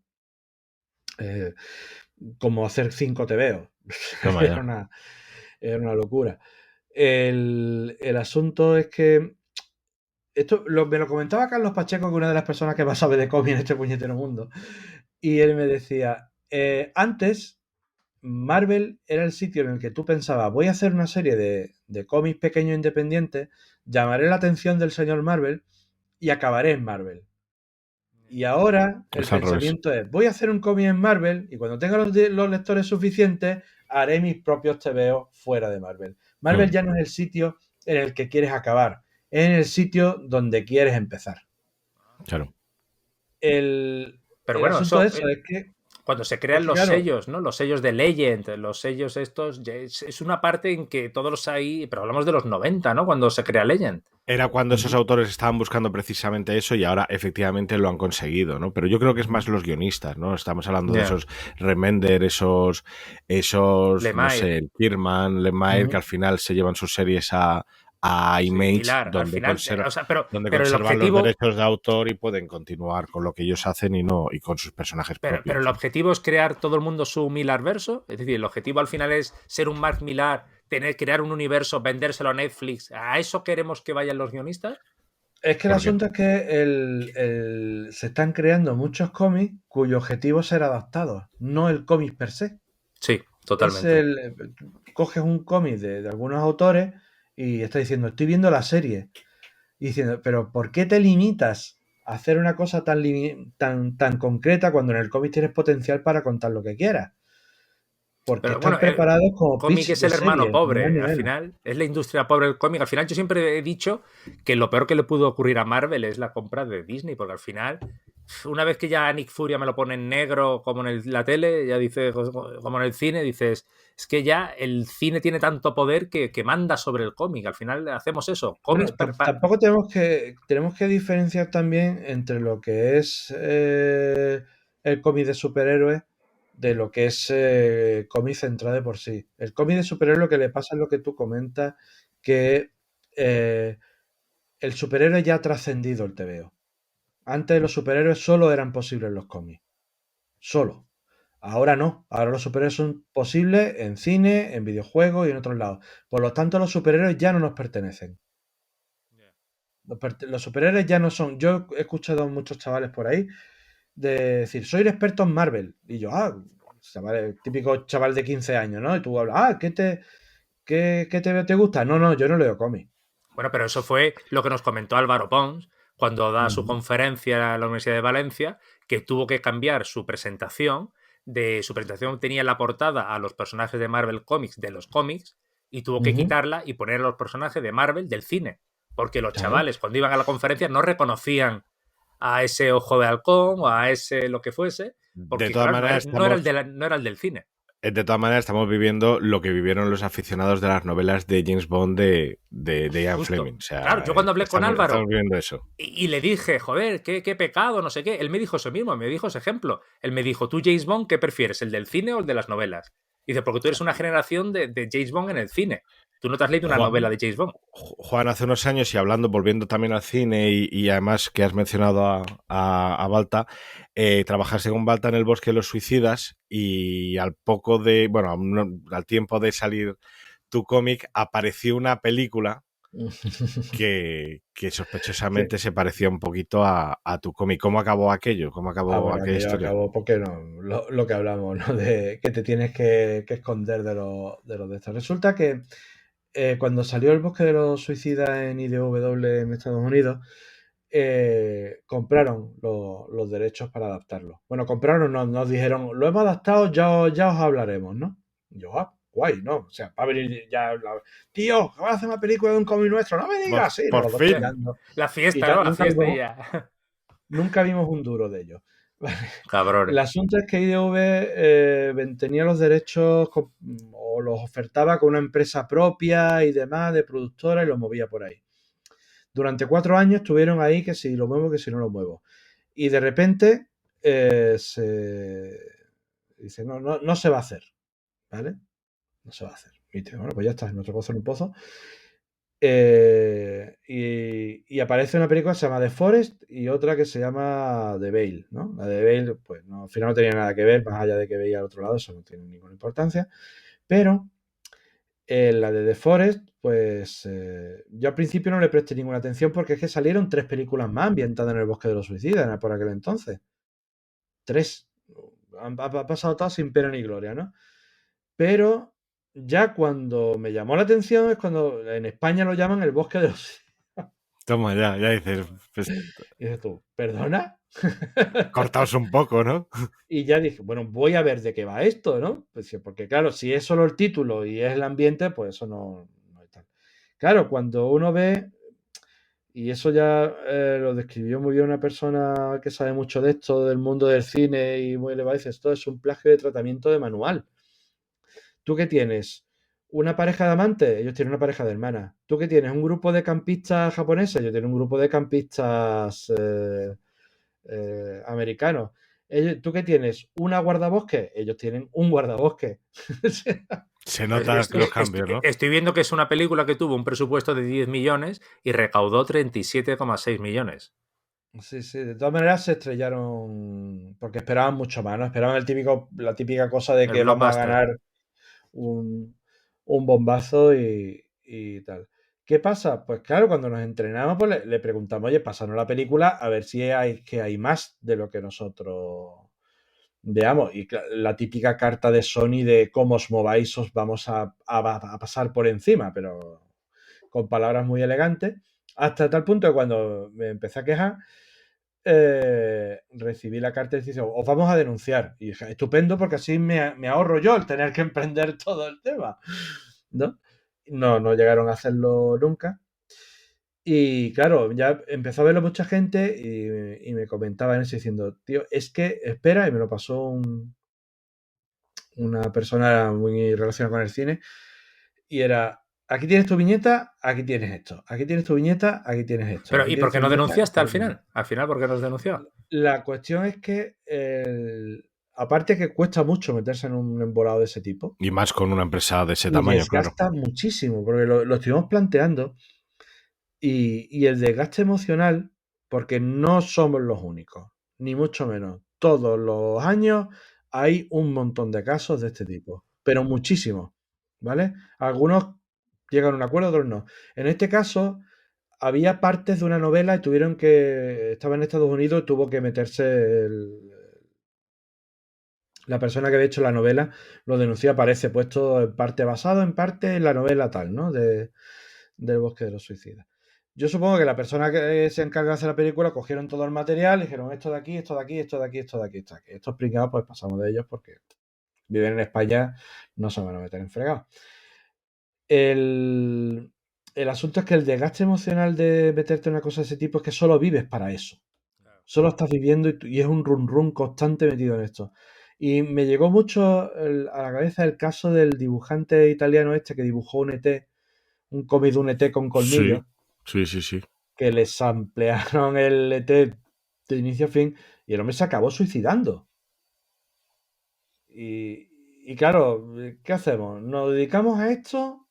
como hacer 5 TVOs. Era una locura. El asunto es que esto me lo comentaba Carlos Pacheco, que es una de las personas que más sabe de cómics en este puñetero mundo. Y él me decía, antes Marvel era el sitio en el que tú pensabas, voy a hacer una serie de cómics pequeños independientes, llamaré la atención del señor Marvel y acabaré en Marvel. Y ahora el pensamiento es, voy a hacer un cómic en Marvel y cuando tenga los lectores suficientes, haré mis propios TVO fuera de Marvel. Marvel ya no es el sitio en el que quieres acabar, es en el sitio donde quieres empezar. Claro. Pero bueno, asunto eso es que cuando se crean los sellos, ¿no? Los sellos de Legend, los sellos estos, es una parte en que todos los hay, pero hablamos de los 90, ¿no? Cuando se crea Legend. Era cuando esos autores estaban buscando precisamente eso y ahora efectivamente lo han conseguido, ¿no? Pero yo creo que es más los guionistas, ¿no? Estamos hablando de esos Remender, esos Lemire. no sé, el Kirman, Lemire, que al final se llevan sus series a Image, donde, final, donde pero conservan objetivo, los derechos de autor y pueden continuar con lo que ellos hacen y con sus personajes propios. Pero el objetivo es crear todo el mundo su Millar verso, es decir, el objetivo al final es ser un Mark Millar, crear un universo, vendérselo a Netflix. ¿A eso queremos que vayan los guionistas? Es que el asunto es que se están creando muchos cómics cuyo objetivo es ser adaptados, no el cómic per se. Sí, totalmente. Coges un cómic de algunos autores y estás diciendo, estoy viendo la serie. Y diciendo, pero ¿por qué te limitas a hacer una cosa tan concreta cuando en el cómic tienes potencial para contar lo que quieras? Porque pero, están preparados como el cómic es el hermano pobre, al final es la industria pobre del cómic. Al final yo siempre he dicho que lo peor que le pudo ocurrir a Marvel es la compra de Disney, porque al final una vez que ya Nick Furia me lo pone en negro, como en la tele, ya dice, como en el cine, dices, es que ya el cine tiene tanto poder que manda sobre el cómic. Al final hacemos eso. Cómics Bueno, tampoco tenemos que diferenciar también entre lo que es el cómic de superhéroes de lo que es cómic centrado de por sí. El cómic de superhéroes lo que le pasa es lo que tú comentas, que eh, el superhéroe ya ha trascendido el TVO. Antes los superhéroes solo eran posibles en los cómics. Solo. Ahora no. Ahora los superhéroes son posibles en cine, en videojuegos y en otros lados. Por lo tanto, los superhéroes ya no nos pertenecen. Los superhéroes ya no son. Yo he escuchado a muchos chavales por ahí de decir, soy experto en Marvel. Y yo, chaval, típico chaval de 15 años, ¿no? Y tú hablas, ¿qué te gusta? No, no, yo no leo cómics. Bueno, pero eso fue lo que nos comentó Álvaro Pons cuando da su Ujú, conferencia en la Universidad de Valencia, que tuvo que cambiar su presentación. Su presentación tenía en la portada a los personajes de Marvel Comics de los cómics y tuvo que ujú, quitarla y poner a los personajes de Marvel del cine. Porque los claro. chavales, cuando iban a la conferencia, no reconocían a ese ojo de halcón o a ese lo que fuese, De porque todas claro, maneras, no era el del cine. de todas maneras, estamos viviendo lo que vivieron los aficionados de las novelas de James Bond de Ian Fleming. Justo. O Claro, sea, yo cuando hablé con estamos Álvaro viviendo eso. y le dije, joder, qué pecado, no sé qué. Él me dijo eso mismo, me dijo ese ejemplo. Él me dijo, ¿tú James Bond qué prefieres, el del cine o el de las novelas? Dice, porque tú eres una generación de James Bond en el cine. Tú no te has leído una Juan, novela de James Bond. Juan, hace unos años y hablando, volviendo también al cine y además que has mencionado a Balta, trabajaste con Balta en El Bosque de los Suicidas y al poco de, bueno, al tiempo de salir tu cómic apareció una película que Que, sospechosamente se parecía un poquito a tu cómic. ¿Cómo acabó aquello? ¿Cómo acabó bueno, aquella aquello historia? acabó porque no, lo que hablamos, ¿no? De que te tienes que esconder de los de estos. Resulta que cuando salió El Bosque de los Suicidas en IDW en Estados Unidos, compraron los derechos para adaptarlo. Bueno, compraron, nos dijeron, lo hemos adaptado, ya os hablaremos, ¿no? Y yo, guay, ¿no? O sea, va a venir ya, tío, vamos a hacer una película de un cómic nuestro, no me digas, sí, Por los dos fin. tirando. La Y fiesta, tal, ¿no? La fiesta y ya. nunca vimos un duro de ellos. El Cabrones. asunto es que IDV tenía los derechos o los ofertaba con una empresa propia y demás, de productora, y los movía por ahí. Durante 4 años estuvieron ahí que si lo muevo, que si no lo muevo. Y de repente se dice, no, no, no se va a hacer, ¿vale? No se va a hacer. Y dice, bueno, pues ya está, en otro pozo en un pozo. Y aparece una película que se llama The Forest y otra que se llama The Veil, ¿no? La de Veil, pues no, al final no tenía nada que ver, más allá de que veía al otro lado, eso no tiene ninguna importancia. Pero la de The Forest, pues yo al principio no le presté ninguna atención porque es que salieron 3 películas más ambientadas en el Bosque de los Suicidas por aquel entonces. 3. Ha pasado todo sin pena ni gloria, ¿no? Pero ya cuando me llamó la atención es cuando en España lo llaman el Bosque de los... Toma, ya dices, pues, Y dices tú, ¿perdona? cortaos un poco, ¿no? Y ya dije, bueno, voy a ver de qué va esto, ¿no? Pues, sí, porque claro, si es solo el título y es el ambiente, pues eso no es tal. Claro, cuando uno ve, y eso ya lo describió muy bien una persona que sabe mucho de esto, del mundo del cine y muy elevado, dice, esto es un plagio de tratamiento de manual. ¿Tú qué tienes? ¿Una pareja de amantes? Ellos tienen una pareja de hermanas. ¿Tú qué tienes? ¿Un grupo de campistas japoneses? Ellos tienen un grupo de campistas americanos. ¿Tú qué tienes? ¿Una guardabosque? Ellos tienen un guardabosque. Se notan los cambios, ¿no? Estoy viendo que es una película que tuvo un presupuesto de 10 millones y recaudó 37,6 millones. Sí, sí, de todas maneras se estrellaron porque esperaban mucho más, ¿no? Esperaban la típica cosa de El que vamos a blockbuster. ganar un bombazo y tal. ¿Qué pasa? Pues claro, cuando nos entrenamos, pues le preguntamos, oye, pásanos la película a ver si hay más de lo que nosotros veamos. Y la típica carta de Sony de cómo os mováis os vamos a pasar por encima, pero con palabras muy elegantes. Hasta tal punto que cuando me empecé a quejar, recibí la carta y dice, os vamos a denunciar. Y dije, estupendo, porque así me ahorro yo el tener que emprender todo el tema. ¿No? No llegaron a hacerlo nunca. Y claro, ya empezó a verlo mucha gente y me comentaba en eso diciendo, tío, es que espera, y me lo pasó una persona muy relacionada con el cine, y era, aquí tienes tu viñeta, aquí tienes esto, aquí tienes tu viñeta, aquí tienes esto, Pero, aquí ¿y por tienes qué tu no viñeta, aquí denunciaste al tienes tu viñeta. final? Al final, ¿por qué nos denunció? La cuestión es que, aparte que cuesta mucho meterse en un embolado de ese tipo, Y más con una empresa de ese y tamaño, claro. desgasta muchísimo, porque lo estuvimos planteando, y el desgaste emocional, porque no somos los únicos, ni mucho menos. Todos los años hay un montón de casos de este tipo, pero muchísimos, ¿vale? Algunos llegan a un acuerdo, otros no. En este caso, había partes de una novela y tuvieron que. Estaba en Estados Unidos y tuvo que meterse la persona que había hecho la novela, lo denunció, aparece puesto en parte basado, en parte en la novela tal, ¿no? Del Bosque de los Suicidas. Yo supongo que la persona que se encarga de hacer la película cogieron todo el material y dijeron esto de aquí, esto de aquí, esto de aquí, esto de aquí, esto de aquí. Estos pringados, pues pasamos de ellos porque viven en España, no se van a meter en fregado. El, el asunto es que el desgaste emocional de meterte en una cosa de ese tipo es que solo vives para eso. Solo estás viviendo y es un run run constante metido en esto. Y me llegó mucho a la cabeza el caso del dibujante italiano este que dibujó un ET, un cómic de un ET con Sí, colmillos, sí, sí, sí. que les ampliaron el ET de inicio a fin y el hombre se acabó suicidando. Y claro, ¿qué hacemos? ¿Nos dedicamos a esto?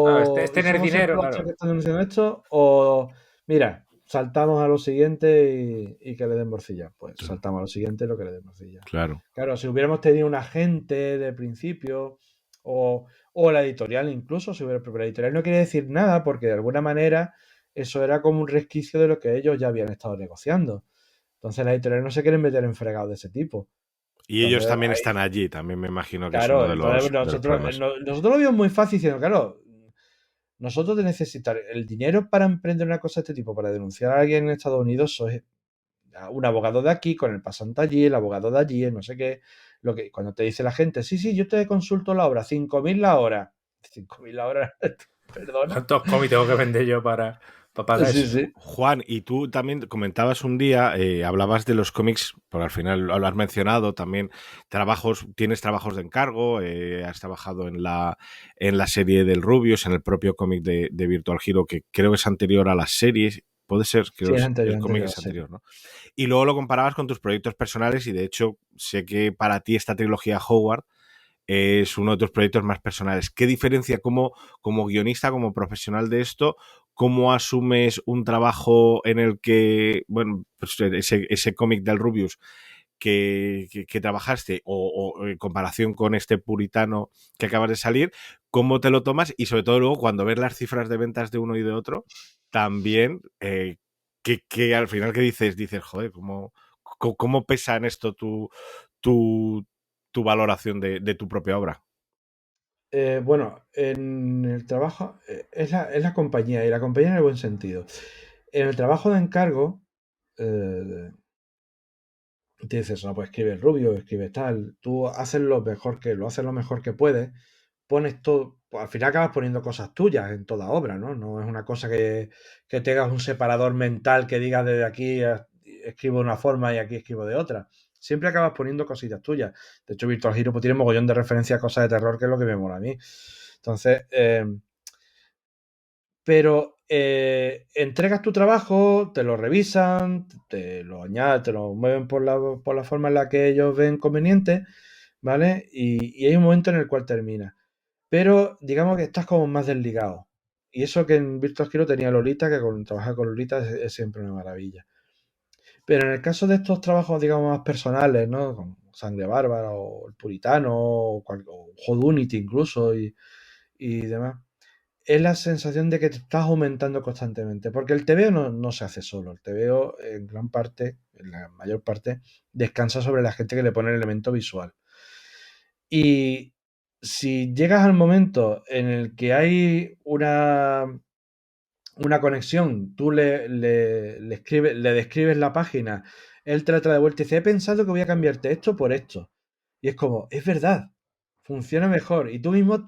Claro, es ¿Y tener somos el dinero, plato que claro. está denunciando esto? ¿O mira, saltamos a lo siguiente y que le den morcilla? Pues saltamos a lo siguiente y lo que le den morcilla. Claro. Claro, si hubiéramos tenido un agente de principio o la editorial incluso, pero la editorial no quiere decir nada porque de alguna manera eso era como un resquicio de lo que ellos ya habían estado negociando. Entonces las editoriales no se quieren meter en fregados de ese tipo. Y ellos Entonces, también están allí, también me imagino que es uno claro, entonces de los nosotros, problemas. nosotros lo vimos muy fácil diciendo, claro, nosotros de necesitar el dinero para emprender una cosa de este tipo, para denunciar a alguien en Estados Unidos, sois un abogado de aquí, con el pasante allí, el abogado de allí, el no sé qué. Cuando te dice la gente, sí, sí, yo te consulto la hora, 5.000 la hora. 5.000 la hora, perdona. ¿Cuántos cómics tengo que vender yo para pagar Sí, eso? sí. Juan, y tú también comentabas un día, hablabas de los cómics, porque al final lo has mencionado, también tienes trabajos de encargo, has trabajado en la serie del Rubius, en el propio cómic de Virtual Hero, que creo que es anterior a las series, puede ser, Sí, creo que es anterior, el cómic anterior a la es serie. anterior, ¿no? Y luego lo comparabas con tus proyectos personales y de hecho sé que para ti esta trilogía Howard es uno de tus proyectos más personales. ¿Qué diferencia como guionista, como profesional de esto? ¿Cómo asumes un trabajo en el que, bueno, pues ese cómic del Rubius que trabajaste o en comparación con este puritano que acabas de salir, cómo te lo tomas y sobre todo luego cuando ves las cifras de ventas de uno y de otro, también que al final que dices, joder, ¿cómo pesa en esto tu, tu valoración de tu propia obra? Bueno, en el trabajo es la compañía, y la compañía en el buen sentido. En el trabajo de encargo, eh, te dices, no, pues escribe Rubio, escribe tal, tú haces lo haces lo mejor que puedes, pones todo, pues al final acabas poniendo cosas tuyas en toda obra, ¿no? No es una cosa que tengas un separador mental que digas desde aquí escribo de una forma y aquí escribo de otra. Siempre acabas poniendo cositas tuyas. De hecho, Virtual Hero pues, tiene mogollón de referencias a cosas de terror, que es lo que me mola a mí. Entonces, pero entregas tu trabajo, te lo revisan, te lo añaden, te lo mueven por la forma en la que ellos ven conveniente, ¿vale? Y hay un momento en el cual termina. Pero digamos que estás como más desligado. Y eso que en Virtual Hero tenía Lolita, que trabajar con Lolita es siempre una maravilla. Pero en el caso de estos trabajos, digamos, más personales, ¿no? Con Sangre Bárbara o El Puritano o Unity incluso y demás, es la sensación de que te estás aumentando constantemente, porque el TVO no se hace solo, el TVO en gran parte, en la mayor parte, descansa sobre la gente que le pone el elemento visual. Y si llegas al momento en el que hay una conexión, tú le describes la página, él te la trae de vuelta y dice, he pensado que voy a cambiarte esto por esto. Y es como, es verdad, funciona mejor. Y tú mismo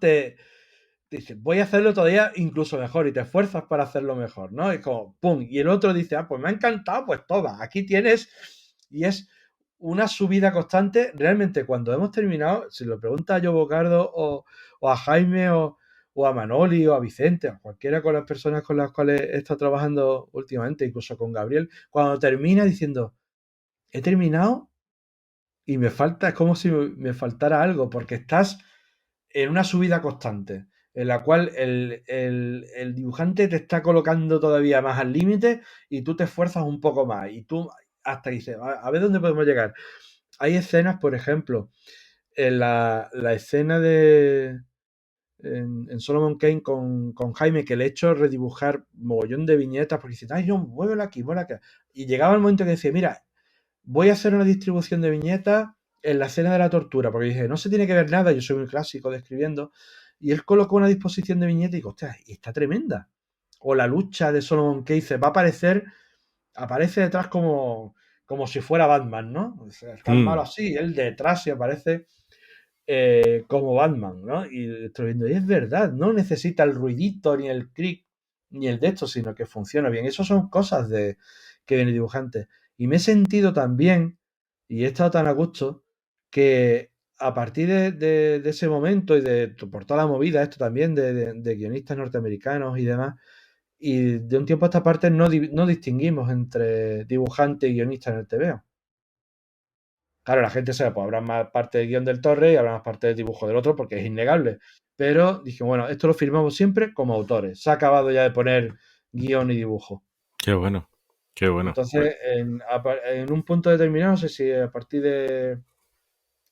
dices, voy a hacerlo todavía incluso mejor y te esfuerzas para hacerlo mejor, ¿no? Es como, ¡pum! Y el otro dice, pues me ha encantado, pues toma, aquí tienes. Y es una subida constante. Realmente, cuando hemos terminado, si lo pregunta a Joe Bocardo o a Jaime o a Manoli o a Vicente, a cualquiera con las personas con las cuales he estado trabajando últimamente, incluso con Gabriel, cuando termina diciendo, he terminado y me falta, es como si me faltara algo, porque estás en una subida constante, en la cual el dibujante te está colocando todavía más al límite y tú te esfuerzas un poco más y tú hasta dices, a ver dónde podemos llegar. Hay escenas, por ejemplo, en la escena en Solomon Kane con Jaime, que le he hecho redibujar mogollón de viñetas porque dice, ay, no, muévelo aquí, muévelo aquí. Y llegaba el momento que decía, mira, voy a hacer una distribución de viñetas en la escena de la tortura, porque dije, no se tiene que ver nada, yo soy muy clásico describiendo, y él colocó una disposición de viñetas y digo, hostia, está tremenda. O la lucha de Solomon Kane va a aparecer, aparece detrás como si fuera Batman, ¿no? O sea, está el malo así, él detrás y aparece como Batman, ¿no? Y estoy viendo, y es verdad, no necesita el ruidito, ni el clic, ni el de esto, sino que funciona bien. Eso son cosas que viene dibujante. Y me he sentido tan bien, y he estado tan a gusto, que a partir de ese momento y por toda la movida, esto también de guionistas norteamericanos y demás, y de un tiempo a esta parte no distinguimos entre dibujante y guionista en el TVO. Claro, la gente sabe, pues habrá más parte del guión del Torre y habrá más parte del dibujo del otro, porque es innegable. Pero dije, bueno, esto lo firmamos siempre como autores. Se ha acabado ya de poner guión y dibujo. Qué bueno, qué bueno. Entonces, en un punto determinado, no sé si a partir de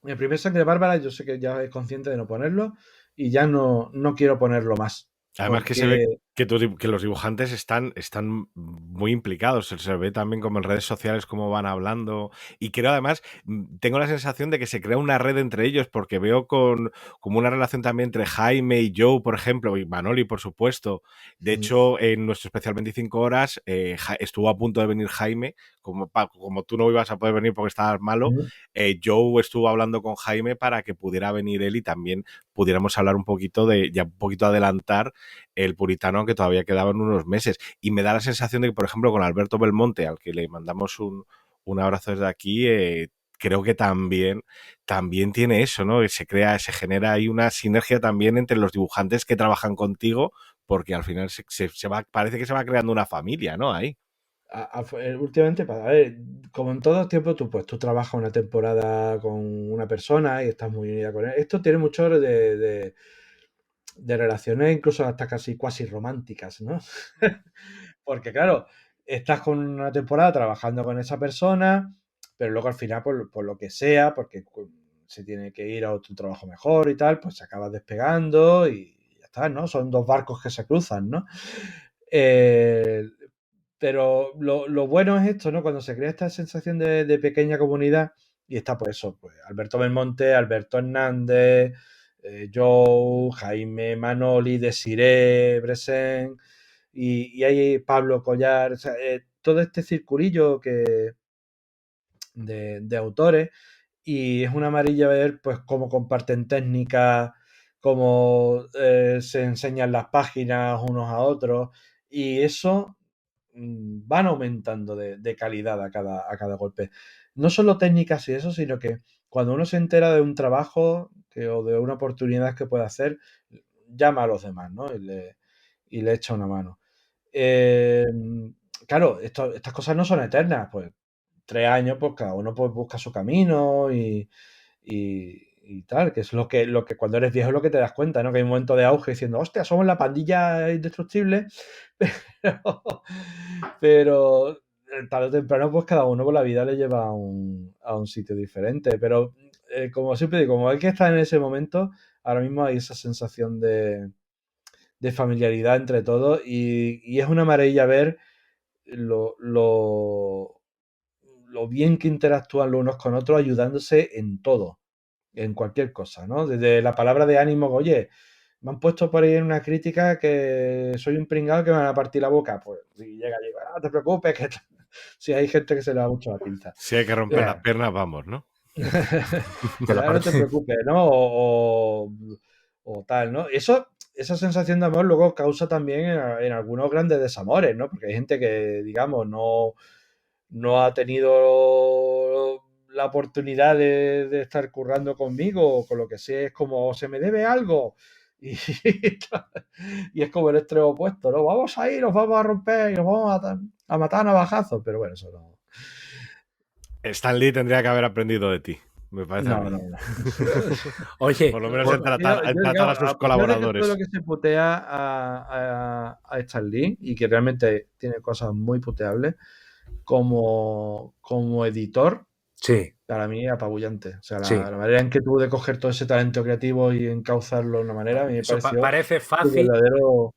el primer Sangre Bárbara, yo sé que ya es consciente de no ponerlo y ya no quiero ponerlo más. Además que se ve Porque que los dibujantes están muy implicados. Se ve también como en redes sociales cómo van hablando. Y creo además, tengo la sensación de que se crea una red entre ellos porque veo como una relación también entre Jaime y Joe, por ejemplo, y Manoli, por supuesto. De hecho, en nuestro especial 25 horas estuvo a punto de venir Jaime. Como tú no ibas a poder venir porque estabas malo, Joe estuvo hablando con Jaime para que pudiera venir él y también pudiéramos hablar un poquito ya un poquito adelantar el puritano que todavía quedaban unos meses. Y me da la sensación de que, por ejemplo, con Alberto Belmonte, al que le mandamos un abrazo desde aquí, creo que también tiene eso, ¿no? Que se genera ahí una sinergia también entre los dibujantes que trabajan contigo, porque al final parece que se va creando una familia, ¿no? Ahí. últimamente, a ver, como en todo tiempo, tú trabajas una temporada con una persona y estás muy unida con él. Esto tiene mucho de relaciones incluso hasta casi cuasi románticas, ¿no? Porque claro, estás con una temporada trabajando con esa persona, pero luego al final, por lo que sea, porque se tiene que ir a otro trabajo mejor y tal, pues se acaba despegando y ya está, ¿no? Son dos barcos que se cruzan, ¿no? Eh, pero lo bueno es esto, ¿no? Cuando se crea esta sensación de pequeña comunidad y está pues eso, pues Alberto Belmonte, Alberto Hernández, Joe, Jaime Manoli, Desiree Bresen y hay Pablo Collar, o sea, todo este circulillo de autores y es una amarilla ver pues cómo comparten técnicas, cómo se enseñan las páginas unos a otros y eso van aumentando de calidad a cada golpe. No solo técnicas y eso, sino que cuando uno se entera de un trabajo o de una oportunidad que puede hacer, llama a los demás, ¿no? Y le echa una mano. Eh, claro, estas cosas no son eternas, pues 3 años, pues cada uno pues, busca su camino y tal, que es lo que cuando eres viejo es lo que te das cuenta, ¿no? Que hay un momento de auge diciendo, hostia, somos la pandilla indestructible, pero tarde o temprano, pues cada uno por la vida le lleva a un sitio diferente. Pero como siempre digo, como hay que estar en ese momento, ahora mismo hay esa sensación de familiaridad entre todos y es una maravilla ver lo, lo, lo bien que interactúan los unos con otros ayudándose en todo, en cualquier cosa, ¿no? Desde la palabra de ánimo, oye, me han puesto por ahí en una crítica que soy un pringado que me van a partir la boca. Pues si llega, no te preocupes, que si hay gente que se le da mucho la pinza. Si hay que romper las piernas, vamos, ¿no? No te preocupes, ¿no? O tal, ¿no? Eso esa sensación de amor luego causa también en algunos grandes desamores, ¿no? Porque hay gente que, digamos, no ha tenido la oportunidad de estar currando conmigo, o con lo que sea, es como se me debe algo. Y, y es como el extremo opuesto, ¿no? Vamos a ir, nos vamos a romper y nos vamos a matar a navajazos, pero bueno, eso no. Stan Lee tendría que haber aprendido de ti, me parece a No, mí. no, no. Oye, Por lo menos en tratar a sus digamos, a pesar de que todo colaboradores. lo que se putea a Stan Lee, y que realmente tiene cosas muy puteables, como editor, sí, para mí apabullante. O sea, sí. la manera en que tuvo de coger todo ese talento creativo y encauzarlo de una manera, a mí me Eso pareció parece un fácil, verdadero.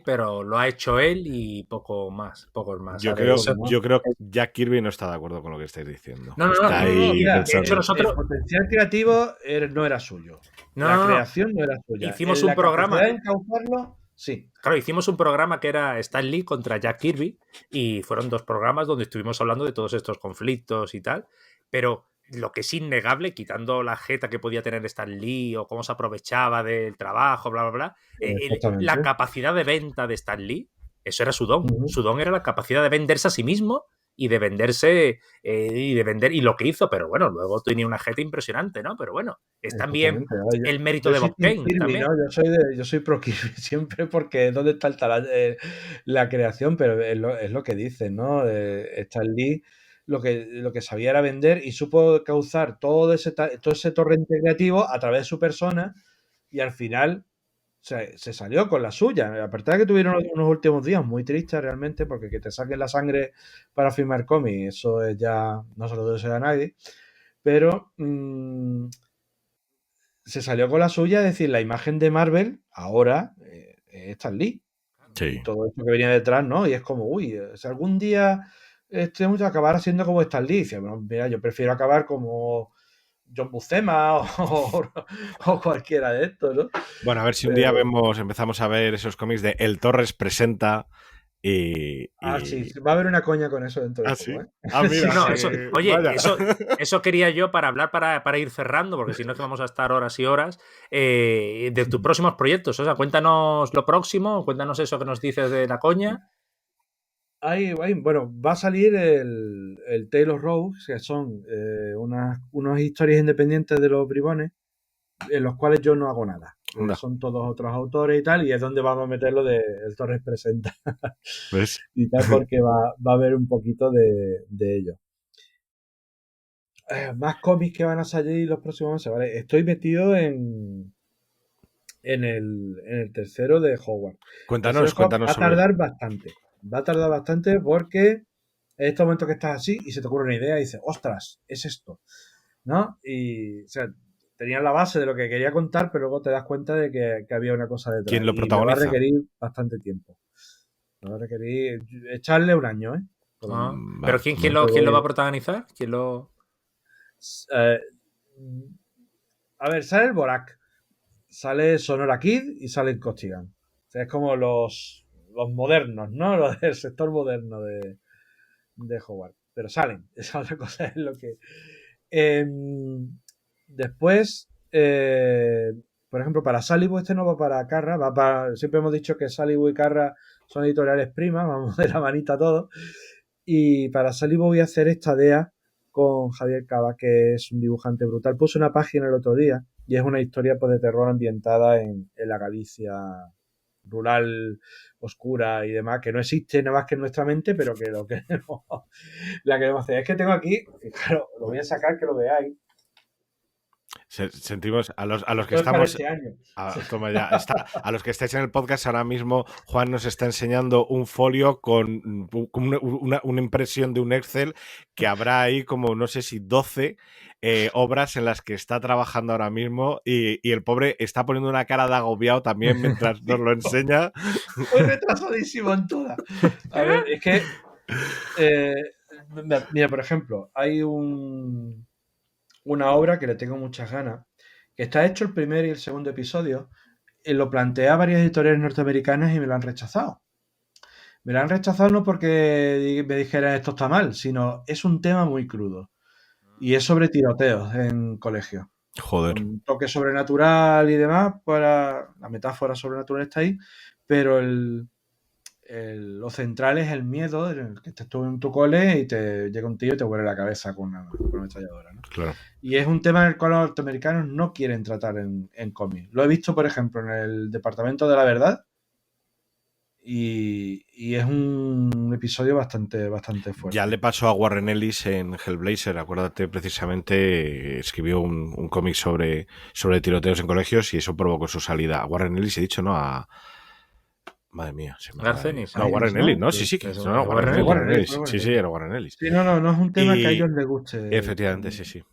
pero lo ha hecho él y pocos más, Yo ¿sabes? creo, Eso- yo creo que Jack Kirby no está de acuerdo con lo que estáis diciendo. No, no, no, Está no, ahí Mira, de hecho, pensando. el potencial creativo no era suyo. no, La no, no. creación no era suya. Hicimos En un la capacidad programa. de encauzarlo, sí. Claro, hicimos un programa que era Stan Lee contra Jack Kirby y fueron 2 programas donde estuvimos hablando de todos estos conflictos y tal, pero lo que es innegable, quitando la jeta que podía tener Stan Lee o cómo se aprovechaba del trabajo, bla, bla, bla, la Exactamente. capacidad de venta de Stan Lee, eso era su don. Ujú. Su don era la capacidad de venderse a sí mismo y de venderse y de vender y lo que hizo, pero bueno, luego tenía una jeta impresionante, ¿no? Pero bueno, es también Exactamente. Ahora, el mérito yo de soy Bob Team Kane Kirby, ¿no? también. Yo soy pro Kirby siempre, porque ¿dónde está la creación? Pero es lo que dicen, ¿no? Stan Lee lo que sabía era vender, y supo causar todo ese torrente creativo a través de su persona, y al final se salió con la suya. Aparte de que tuvieron unos últimos días muy tristes realmente, porque que te saquen la sangre para firmar cómics, eso es ya no se lo desea a nadie, pero se salió con la suya, es decir, la imagen de Marvel ahora es Stan Lee. Y Sí. todo esto que venía detrás, ¿no? Y es como, uy, si algún día tenemos que acabar siendo como Stan Lee. Dice, bueno, mira, yo prefiero acabar como John Buscema o cualquiera de estos, ¿no? Bueno, a ver si un día Pero, empezamos a ver esos cómics de El Torres presenta sí, va a haber una coña con eso dentro de Ah, poco, sí. ¿eh? Ah, Sí, mira. no, Sí. oye, Vaya. eso quería yo para hablar, para ir cerrando, porque si no es que vamos a estar horas y horas, de tus próximos proyectos. O sea, cuéntanos lo próximo, cuéntanos eso que nos dices de la coña. Bueno, va a salir el Tale of Rogues, que son unas historias independientes de los bribones, en los cuales yo no hago nada. Anda, Son todos otros autores y tal, y es donde vamos a meter lo de El Torres Presenta ¿ves? y tal, porque va a haber un poquito de ello. Más cómics que van a salir los próximos meses, ¿vale? Estoy metido en el tercero de Hogwarts. El tercero de Cuéntanos, Hogwarts cuéntanos va a sobre. tardar bastante. Va a tardar bastante porque en este momento que estás así y se te ocurre una idea y dices, ostras, es esto, ¿no? Y, o sea, tenía la base de lo que quería contar, pero luego te das cuenta de que había una cosa detrás. ¿Quién lo Y me va a protagoniza? requerir bastante tiempo. Me va a requerir echarle un año, ¿eh? Por lo menos. Pero Vale, ¿quién bueno. lo va a protagonizar? ¿Quién lo...? Eh, a ver, sale el Borak, sale Sonora Kid y sale Costigan. O sea, es como los modernos, ¿no? Los del sector moderno de Howard. Pero salen. Esa otra cosa es lo que. Después, por ejemplo, para Salibu, este no va para Carra, siempre hemos dicho que Salibu y Carra son editoriales primas, vamos de la manita todos. Y para Salibu voy a hacer esta DEA con Javier Cava, que es un dibujante brutal. Puse una página el otro día y es una historia pues, de terror ambientada en la Galicia rural, oscura y demás, que no existe nada más que en nuestra mente, pero que la queremos hacer. Es que tengo aquí, y claro, lo voy a sacar que lo veáis. Sentimos a los que Esto es para estamos. este año. Toma ya. A los que estáis en el podcast ahora mismo, Juan nos está enseñando un folio con una impresión de un Excel que habrá ahí como, no sé si 12 obras en las que está trabajando ahora mismo y el pobre está poniendo una cara de agobiado también mientras nos lo enseña. Voy retrasadísimo en todas. A ver, es que mira, por ejemplo, hay una obra que le tengo muchas ganas, que está hecho el primer y el segundo episodio, y lo planteé a varias editoriales norteamericanas y me lo han rechazado. Me lo han rechazado no porque me dijeran esto está mal, sino es un tema muy crudo. Y es sobre tiroteos en colegios. Joder. con un toque sobrenatural y demás, para la metáfora sobrenatural está ahí, pero lo central es el miedo, el que estés tú en tu cole y te llega un tío y te vuelve la cabeza con una ametralladora, ¿no? Claro. Y es un tema en el cual los norteamericanos no quieren tratar en cómics. Lo he visto, por ejemplo, en el Departamento de la Verdad y es un episodio bastante fuerte. Ya le pasó a Warren Ellis en Hellblazer, acuérdate, precisamente escribió un cómic sobre tiroteos en colegios y eso provocó su salida. A Warren Ellis he dicho, ¿no? Madre mía, se me acaba de ir. Garcenis. No, Warren ¿no? Ellis, ¿no? Sí, que Eso, no, Warren Warren Ellis, Ellis. Warren Ellis. Sí, sí, era Warren Ellis. Sí, no es un tema que a Y ellos les guste. efectivamente, sí.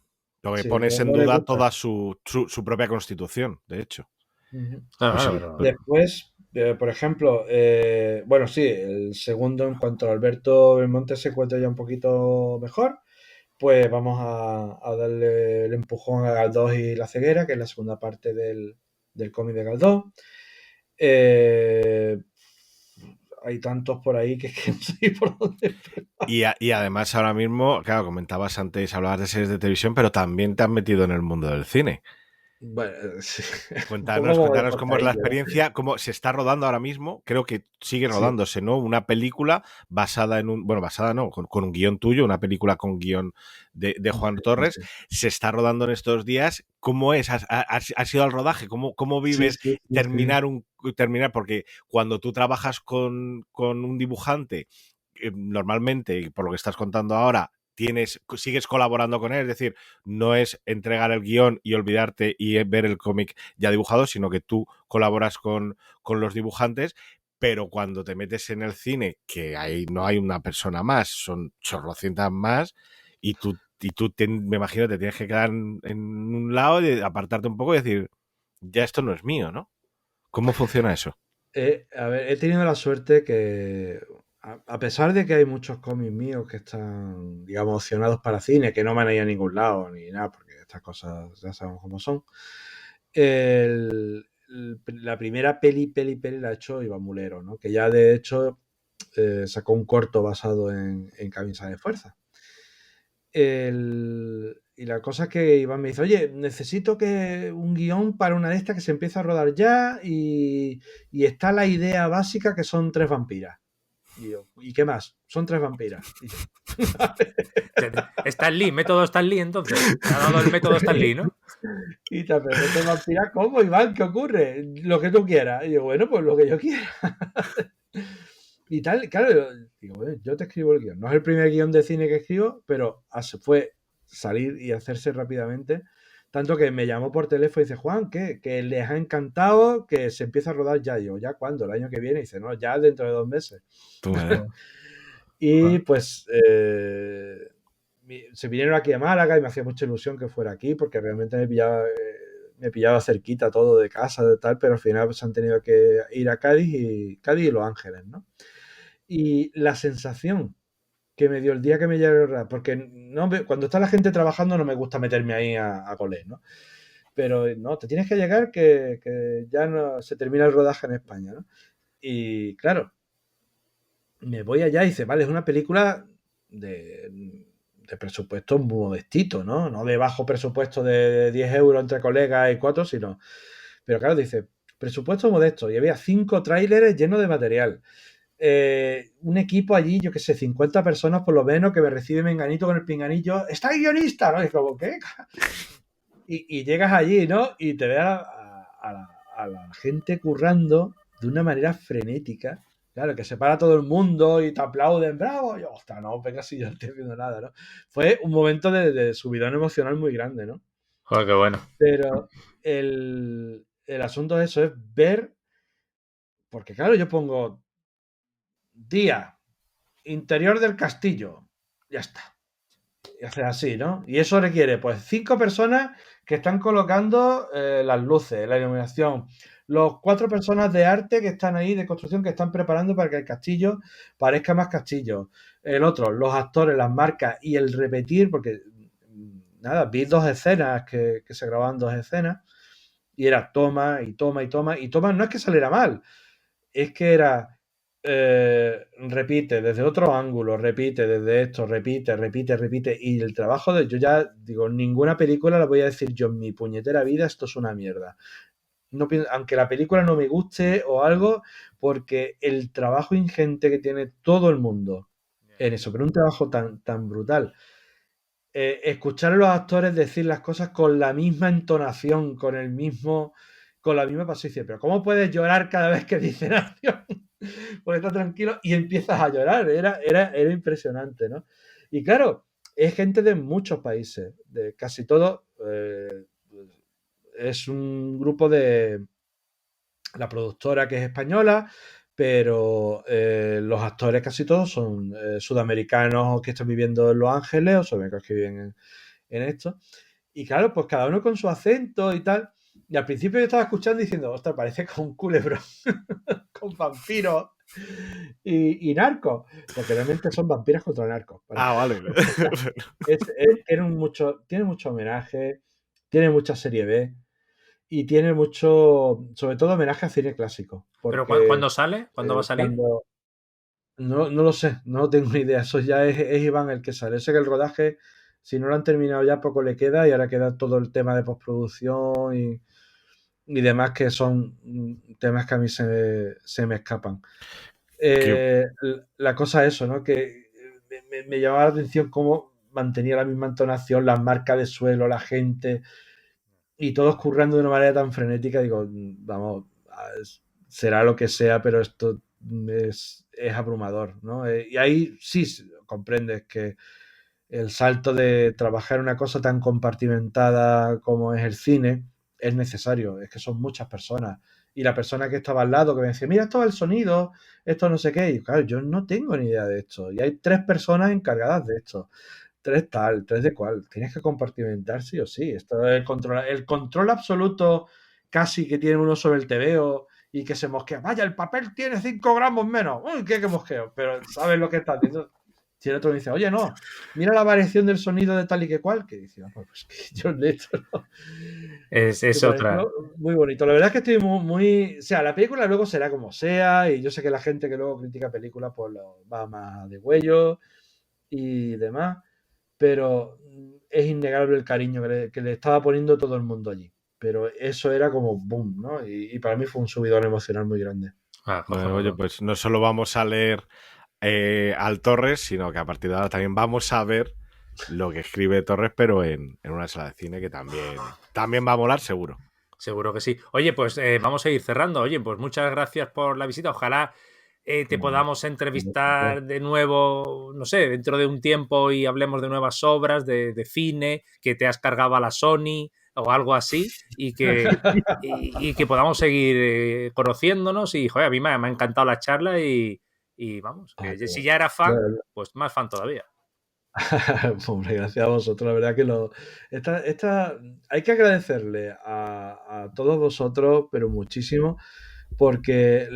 Lo que Sí, pones en no les duda gusta. toda su propia constitución, de hecho. Ujú. Claro, Pues sí, claro, pero- Después, por ejemplo, bueno, sí, el segundo en cuanto a Alberto Belmonte se encuentra ya un poquito mejor, pues vamos a darle el empujón a Galdós y la ceguera, que es la segunda parte del cómic de Galdós. Eh, Hay tantos por ahí que no sé por dónde. y además ahora mismo, claro, comentabas antes, hablabas de series de televisión, pero también te has metido en el mundo del cine. Bueno, sí, un poco Cuéntanos, como de cuéntanos cómo es la cortadillo, ¿no? experiencia, cómo se está rodando ahora mismo, creo que sigue Sí, rodándose, ¿no? Una película basada en basada no, con un guión tuyo, una película con guión de Juan Torres, sí. se está rodando en estos días. ¿Cómo es? ¿Has ido al rodaje? ¿Cómo Sí, vives sí, sí, sí. terminar? Porque cuando tú trabajas con un dibujante, normalmente, por lo que estás contando ahora, sigues colaborando con él, es decir, no es entregar el guión y olvidarte y ver el cómic ya dibujado, sino que tú colaboras con los dibujantes, pero cuando te metes en el cine, que ahí no hay una persona más, son chorrocientas más, me imagino, te tienes que quedar en un lado y apartarte un poco y decir, ya esto no es mío, ¿no? ¿Cómo funciona eso? A ver, he tenido la suerte que, a pesar de que hay muchos cómics míos que están, digamos, opcionados para cine, que no van a ir a ningún lado ni nada, porque estas cosas ya sabemos cómo son, la primera peli la ha hecho Iván Mulero, ¿no? Que ya de hecho sacó un corto basado en Camisa de Fuerza. Y la cosa es que Iván me dice, oye, necesito que un guión para una de estas que se empieza a rodar ya y está la idea básica que son 3 vampiras. Y yo, ¿y qué más? Son 3 vampiras. Y yo, Stan Lee, método Stan Lee, entonces. Te ha dado el método Stan Lee, ¿no? y te apetece vampiras, ¿cómo, Iván? ¿Qué ocurre? Lo que tú quieras. Y yo, bueno, pues lo que yo quiera. Y tal, claro, digo, bueno, yo te escribo el guión. No es el primer guión de cine que escribo, pero fue salir y hacerse rápidamente. Tanto que me llamó por teléfono y dice, Juan, ¿qué? Que les ha encantado que se empiece a rodar ya. Y yo, ¿ya cuándo? ¿El año que viene? Y dice, no, ya dentro de 2 meses. Y pues se vinieron aquí a Málaga y me hacía mucha ilusión que fuera aquí porque realmente me pillaba cerquita todo de casa, de tal, pero al final pues, han tenido que ir a Cádiz y Los Ángeles, ¿no? Y la sensación que me dio el día que me llegaron, porque cuando está la gente trabajando no me gusta meterme ahí a coler, ¿no? Pero no, te tienes que llegar que ya no se termina el rodaje en España, ¿no? Y claro, me voy allá y dice, vale, es una película de presupuesto modestito, ¿no? No de bajo presupuesto de 10 euros entre colegas y 4, sino... Pero claro, dice, presupuesto modesto. Y había 5 tráileres llenos de material. Un equipo allí, yo que sé, 50 personas por lo menos, que me recibe menganito con el pinganillo. ¡Está el guionista! ¿No? Y es como, ¿qué? Y llegas allí, ¿no? Y te ves a la gente currando de una manera frenética. Claro, que se para todo el mundo y te aplauden, ¡bravo! Y yo, hostia, no, venga, si yo no estoy viendo nada, ¿no? Fue un momento de subidón emocional muy grande, ¿no? Joder, qué bueno. Pero el asunto de eso es ver, porque claro, yo pongo día, interior del castillo, ya está. Y hace así, ¿no? Y eso requiere, pues, 5 personas que están colocando las luces, la iluminación, los 4 personas de arte que están ahí, de construcción, que están preparando para que el castillo parezca más castillo. El otro, los actores, las marcas y el repetir, porque, nada, vi 2 escenas que se grababan 2 escenas y era toma y toma y toma. Y toma no es que saliera mal, es que era repite desde otro ángulo, repite desde esto, repite. Y el trabajo de. Yo ya digo, ninguna película la voy a decir yo en mi puñetera vida, esto es una mierda. No, aunque la película no me guste o algo, porque el trabajo ingente que tiene todo el mundo en eso, pero un trabajo tan brutal. Escuchar a los actores decir las cosas con la misma entonación, con la misma pasión. Pero ¿cómo puedes llorar cada vez que dicen acción? Porque estás tranquilo y empiezas a llorar. Era impresionante, ¿no? Y claro, es gente de muchos países, de casi todos. Es un grupo de la productora que es española, pero los actores casi todos son sudamericanos que están viviendo en Los Ángeles o sudamericanos que viven en esto. Y claro, pues cada uno con su acento y tal. Y al principio yo estaba escuchando diciendo, ostras, parece con un culebrón, con vampiros y narcos, porque realmente son vampiros contra narcos. ¿Vale? Vale. Tiene mucho homenaje, tiene mucha serie B y tiene mucho, sobre todo homenaje a cine clásico, ¿Pero porque cuándo sale? ¿Cuándo va a salir? cuando... No lo sé, no tengo ni idea, eso ya es Iván el que sale. Sé que el rodaje, si no lo han terminado ya, poco le queda y ahora queda todo el tema de postproducción y demás que son temas que a mí se me escapan. Que, La cosa es eso, ¿no? Que me llamaba la atención cómo mantenía la misma entonación, las marcas de suelo, la gente y todos currando de una manera tan frenética. Digo, vamos, será lo que sea, pero esto es abrumador, ¿no? Y ahí sí comprendes que el salto de trabajar una cosa tan compartimentada como es el cine es necesario, es que son muchas personas. Y la persona que estaba al lado que me decía, mira, esto es el sonido, esto no sé qué. Y claro, yo no tengo ni idea de esto. Y hay 3 personas encargadas de esto. 3 tal, 3 de cual. Tienes que compartimentar sí o sí. Esto es el control absoluto casi que tiene uno sobre el TVO y que se mosquea. Vaya, el papel tiene 5 gramos menos. Uy, qué mosqueo. Pero sabes lo que está haciendo. Si el otro dice, oye, no, mira la variación del sonido de tal y que cual, que dice, ah, pues que yo de esto no. Me Es otra. pareció muy bonito. La verdad es que estoy o sea, la película luego será como sea, y yo sé que la gente que luego critica películas, pues va más de huello y demás, pero es innegable el cariño que le estaba poniendo todo el mundo allí. Pero eso era como boom, ¿no? Y para mí fue un subidón emocional muy grande. Ah, bueno, oye, cojonudo. pues no solo vamos a leer al Torres, sino que a partir de ahora también vamos a ver lo que escribe Torres, pero en una sala de cine que también va a molar, seguro. Seguro que sí. Oye, pues vamos a ir cerrando. Oye, pues muchas gracias por la visita. Ojalá te Bueno, podamos entrevistar de nuevo, no sé, dentro de un tiempo y hablemos de nuevas obras, de cine, que te has cargado a la Sony o algo así, y que podamos seguir conociéndonos. Y, joder, a mí me ha encantado la charla y vamos, ah, que si ya era fan, bueno. pues más fan todavía. Hombre, gracias a vosotros. La verdad que hay que agradecerle a todos vosotros, pero muchísimo, porque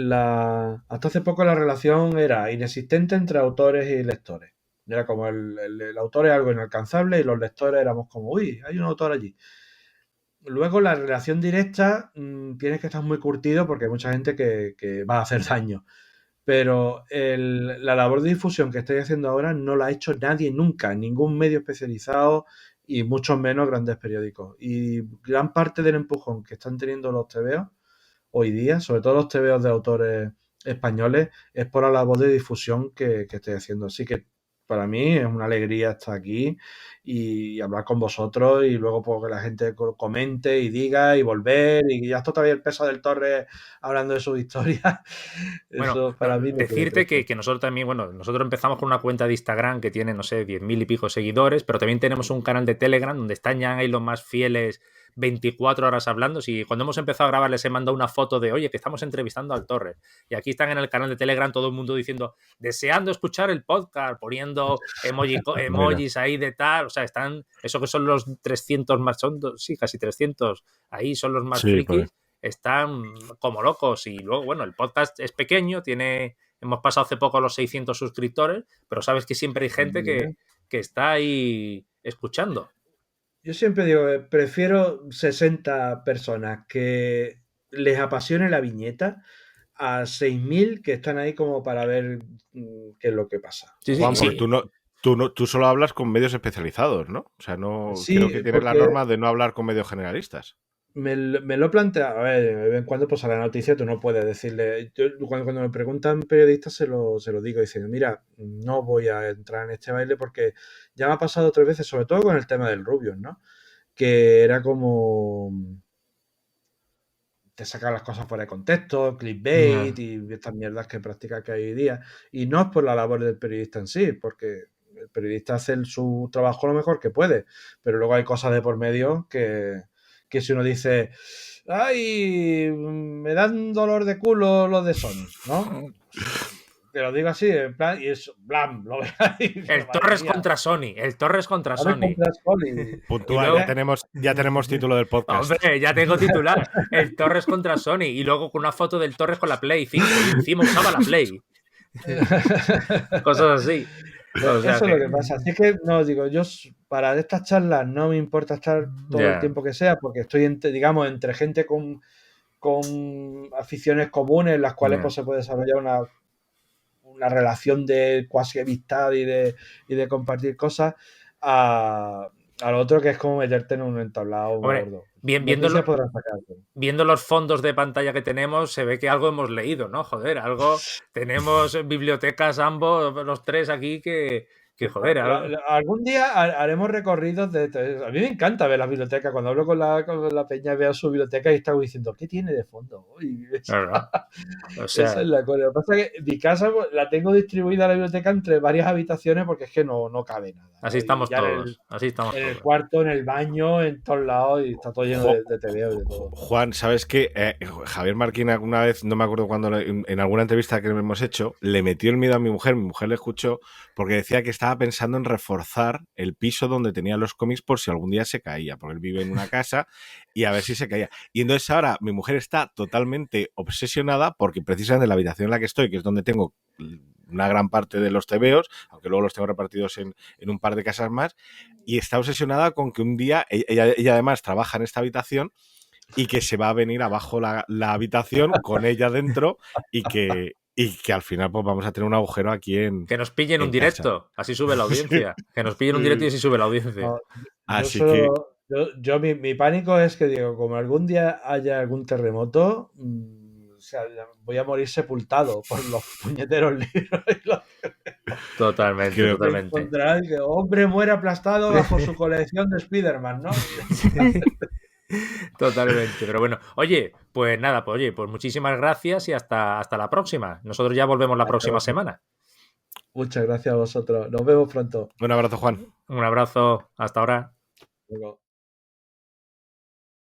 hasta hace poco la relación era inexistente entre autores y lectores. Era como el autor es algo inalcanzable y los lectores éramos como, uy, hay un autor allí. Luego la relación directa, tienes que estar muy curtido porque hay mucha gente que va a hacer daño. Pero la labor de difusión que estoy haciendo ahora no la ha hecho nadie nunca, ningún medio especializado y mucho menos grandes periódicos. Y gran parte del empujón que están teniendo los TVOs hoy día, sobre todo los TVOs de autores españoles, es por la labor de difusión que estoy haciendo. Así que para mí es una alegría estar aquí y hablar con vosotros y luego pues, que la gente comente y diga y volver y ya está todavía el peso del Torre hablando de su historia. Bueno, Eso para mí no tiene decirte precio. que nosotros también, bueno, nosotros empezamos con una cuenta de Instagram que tiene, no sé, 10.000 y pico seguidores, pero también tenemos un canal de Telegram donde están ya ahí los más fieles 24 horas hablando. Si cuando hemos empezado a grabar les he mandado una foto de, oye, que estamos entrevistando al Torre. Y aquí están en el canal de Telegram todo el mundo diciendo, deseando escuchar el podcast, poniendo Mira, emojis ahí de tal. O sea, están, eso que son los 300 más, son, sí, casi 300, ahí son los más sí, pues. frikis, están como locos. Y luego, bueno, el podcast es pequeño, hemos pasado hace poco los 600 suscriptores, pero sabes que siempre hay gente que está ahí escuchando. Yo siempre digo, prefiero 60 personas que les apasione la viñeta a 6.000 que están ahí como para ver qué es lo que pasa. Sí, Juan, sí. porque tú solo hablas con medios especializados, ¿no? O sea, no Sí, creo que tienes la porque norma de no hablar con medios generalistas. me lo he planteado, a ver, de vez en cuando pues a la noticia tú no puedes decirle, cuando me preguntan periodistas se lo digo diciendo, mira, no voy a entrar en este baile porque ya me ha pasado 3 veces, sobre todo con el tema del Rubius, ¿no? Que era como te sacan las cosas fuera de contexto, clickbait y estas mierdas que practica que hay hoy día. Y no es por la labor del periodista en sí, porque el periodista hace su trabajo lo mejor que puede, pero luego hay cosas de por medio que si uno dice, ay, me dan dolor de culo los de Sony, ¿no? Te lo digo así, en plan, y es blam, lo veis ahí, El madre Torres mía. contra Sony. El Torres contra Ahora Sony. contra Sony. Puntúa, luego- ya tenemos título del podcast. Hombre, ya tengo titular. El Torres contra Sony. Y luego con una foto del Torres con la Play 5. Y encima usaba la Play. Cosas así. O sea Eso es que... lo que pasa. Así que, no, digo, yo para estas charlas no me importa estar todo el Ya. tiempo que sea, porque estoy, digamos, entre gente con aficiones comunes, en las cuales Ya. pues, se puede desarrollar una relación de cuasi amistad y de compartir cosas, a lo otro que es como meterte en un entablado Hombre, gordo. viendo Noticias podrás sacarte. los fondos de pantalla que tenemos, se ve que algo hemos leído, ¿no? Joder, algo. Tenemos bibliotecas ambos, los tres aquí, que joder. Algún día haremos recorridos a mí me encanta ver las bibliotecas. Cuando hablo con la peña, veo su biblioteca y estaba diciendo, ¿qué tiene de fondo? Uy, Claro. O sea, esa es la cosa. Lo que pasa es que mi casa pues, la tengo distribuida la biblioteca entre varias habitaciones porque es que no cabe nada, ¿no? así estamos ya todos. Así estamos en el todos. cuarto, en el baño, en todos lados y está todo lleno de TVO y de todo. Juan, ¿sabes qué? Javier Marquín alguna vez, no me acuerdo cuándo, en alguna entrevista que hemos hecho, le metió el miedo a mi mujer le escuchó, porque decía que estaba pensando en reforzar el piso donde tenía los cómics por si algún día se caía, porque él vive en una casa y a ver si se caía. Y entonces ahora mi mujer está totalmente obsesionada porque precisamente en la habitación en la que estoy, que es donde tengo una gran parte de los tebeos, aunque luego los tengo repartidos en un par de casas más, y está obsesionada con que un día, ella además trabaja en esta habitación, y que se va a venir abajo la habitación con ella dentro y que al final pues vamos a tener un agujero aquí en... Que nos pillen en un directo, casa. así sube la audiencia. Sí. Que nos pillen un directo y así sube la audiencia. No, Así que... Yo mi pánico es que digo, como algún día haya algún terremoto, o sea, voy a morir sepultado por los puñeteros libros. Totalmente, Creo que totalmente. Encontrarás que hombre muere aplastado bajo su colección de Spider-Man, ¿no? Totalmente, pero bueno. Oye, pues nada, pues muchísimas gracias y hasta la próxima. Nosotros ya volvemos la próxima semana. Muchas gracias a vosotros. Nos vemos pronto. Un abrazo, Juan. Un abrazo, hasta ahora. Luego.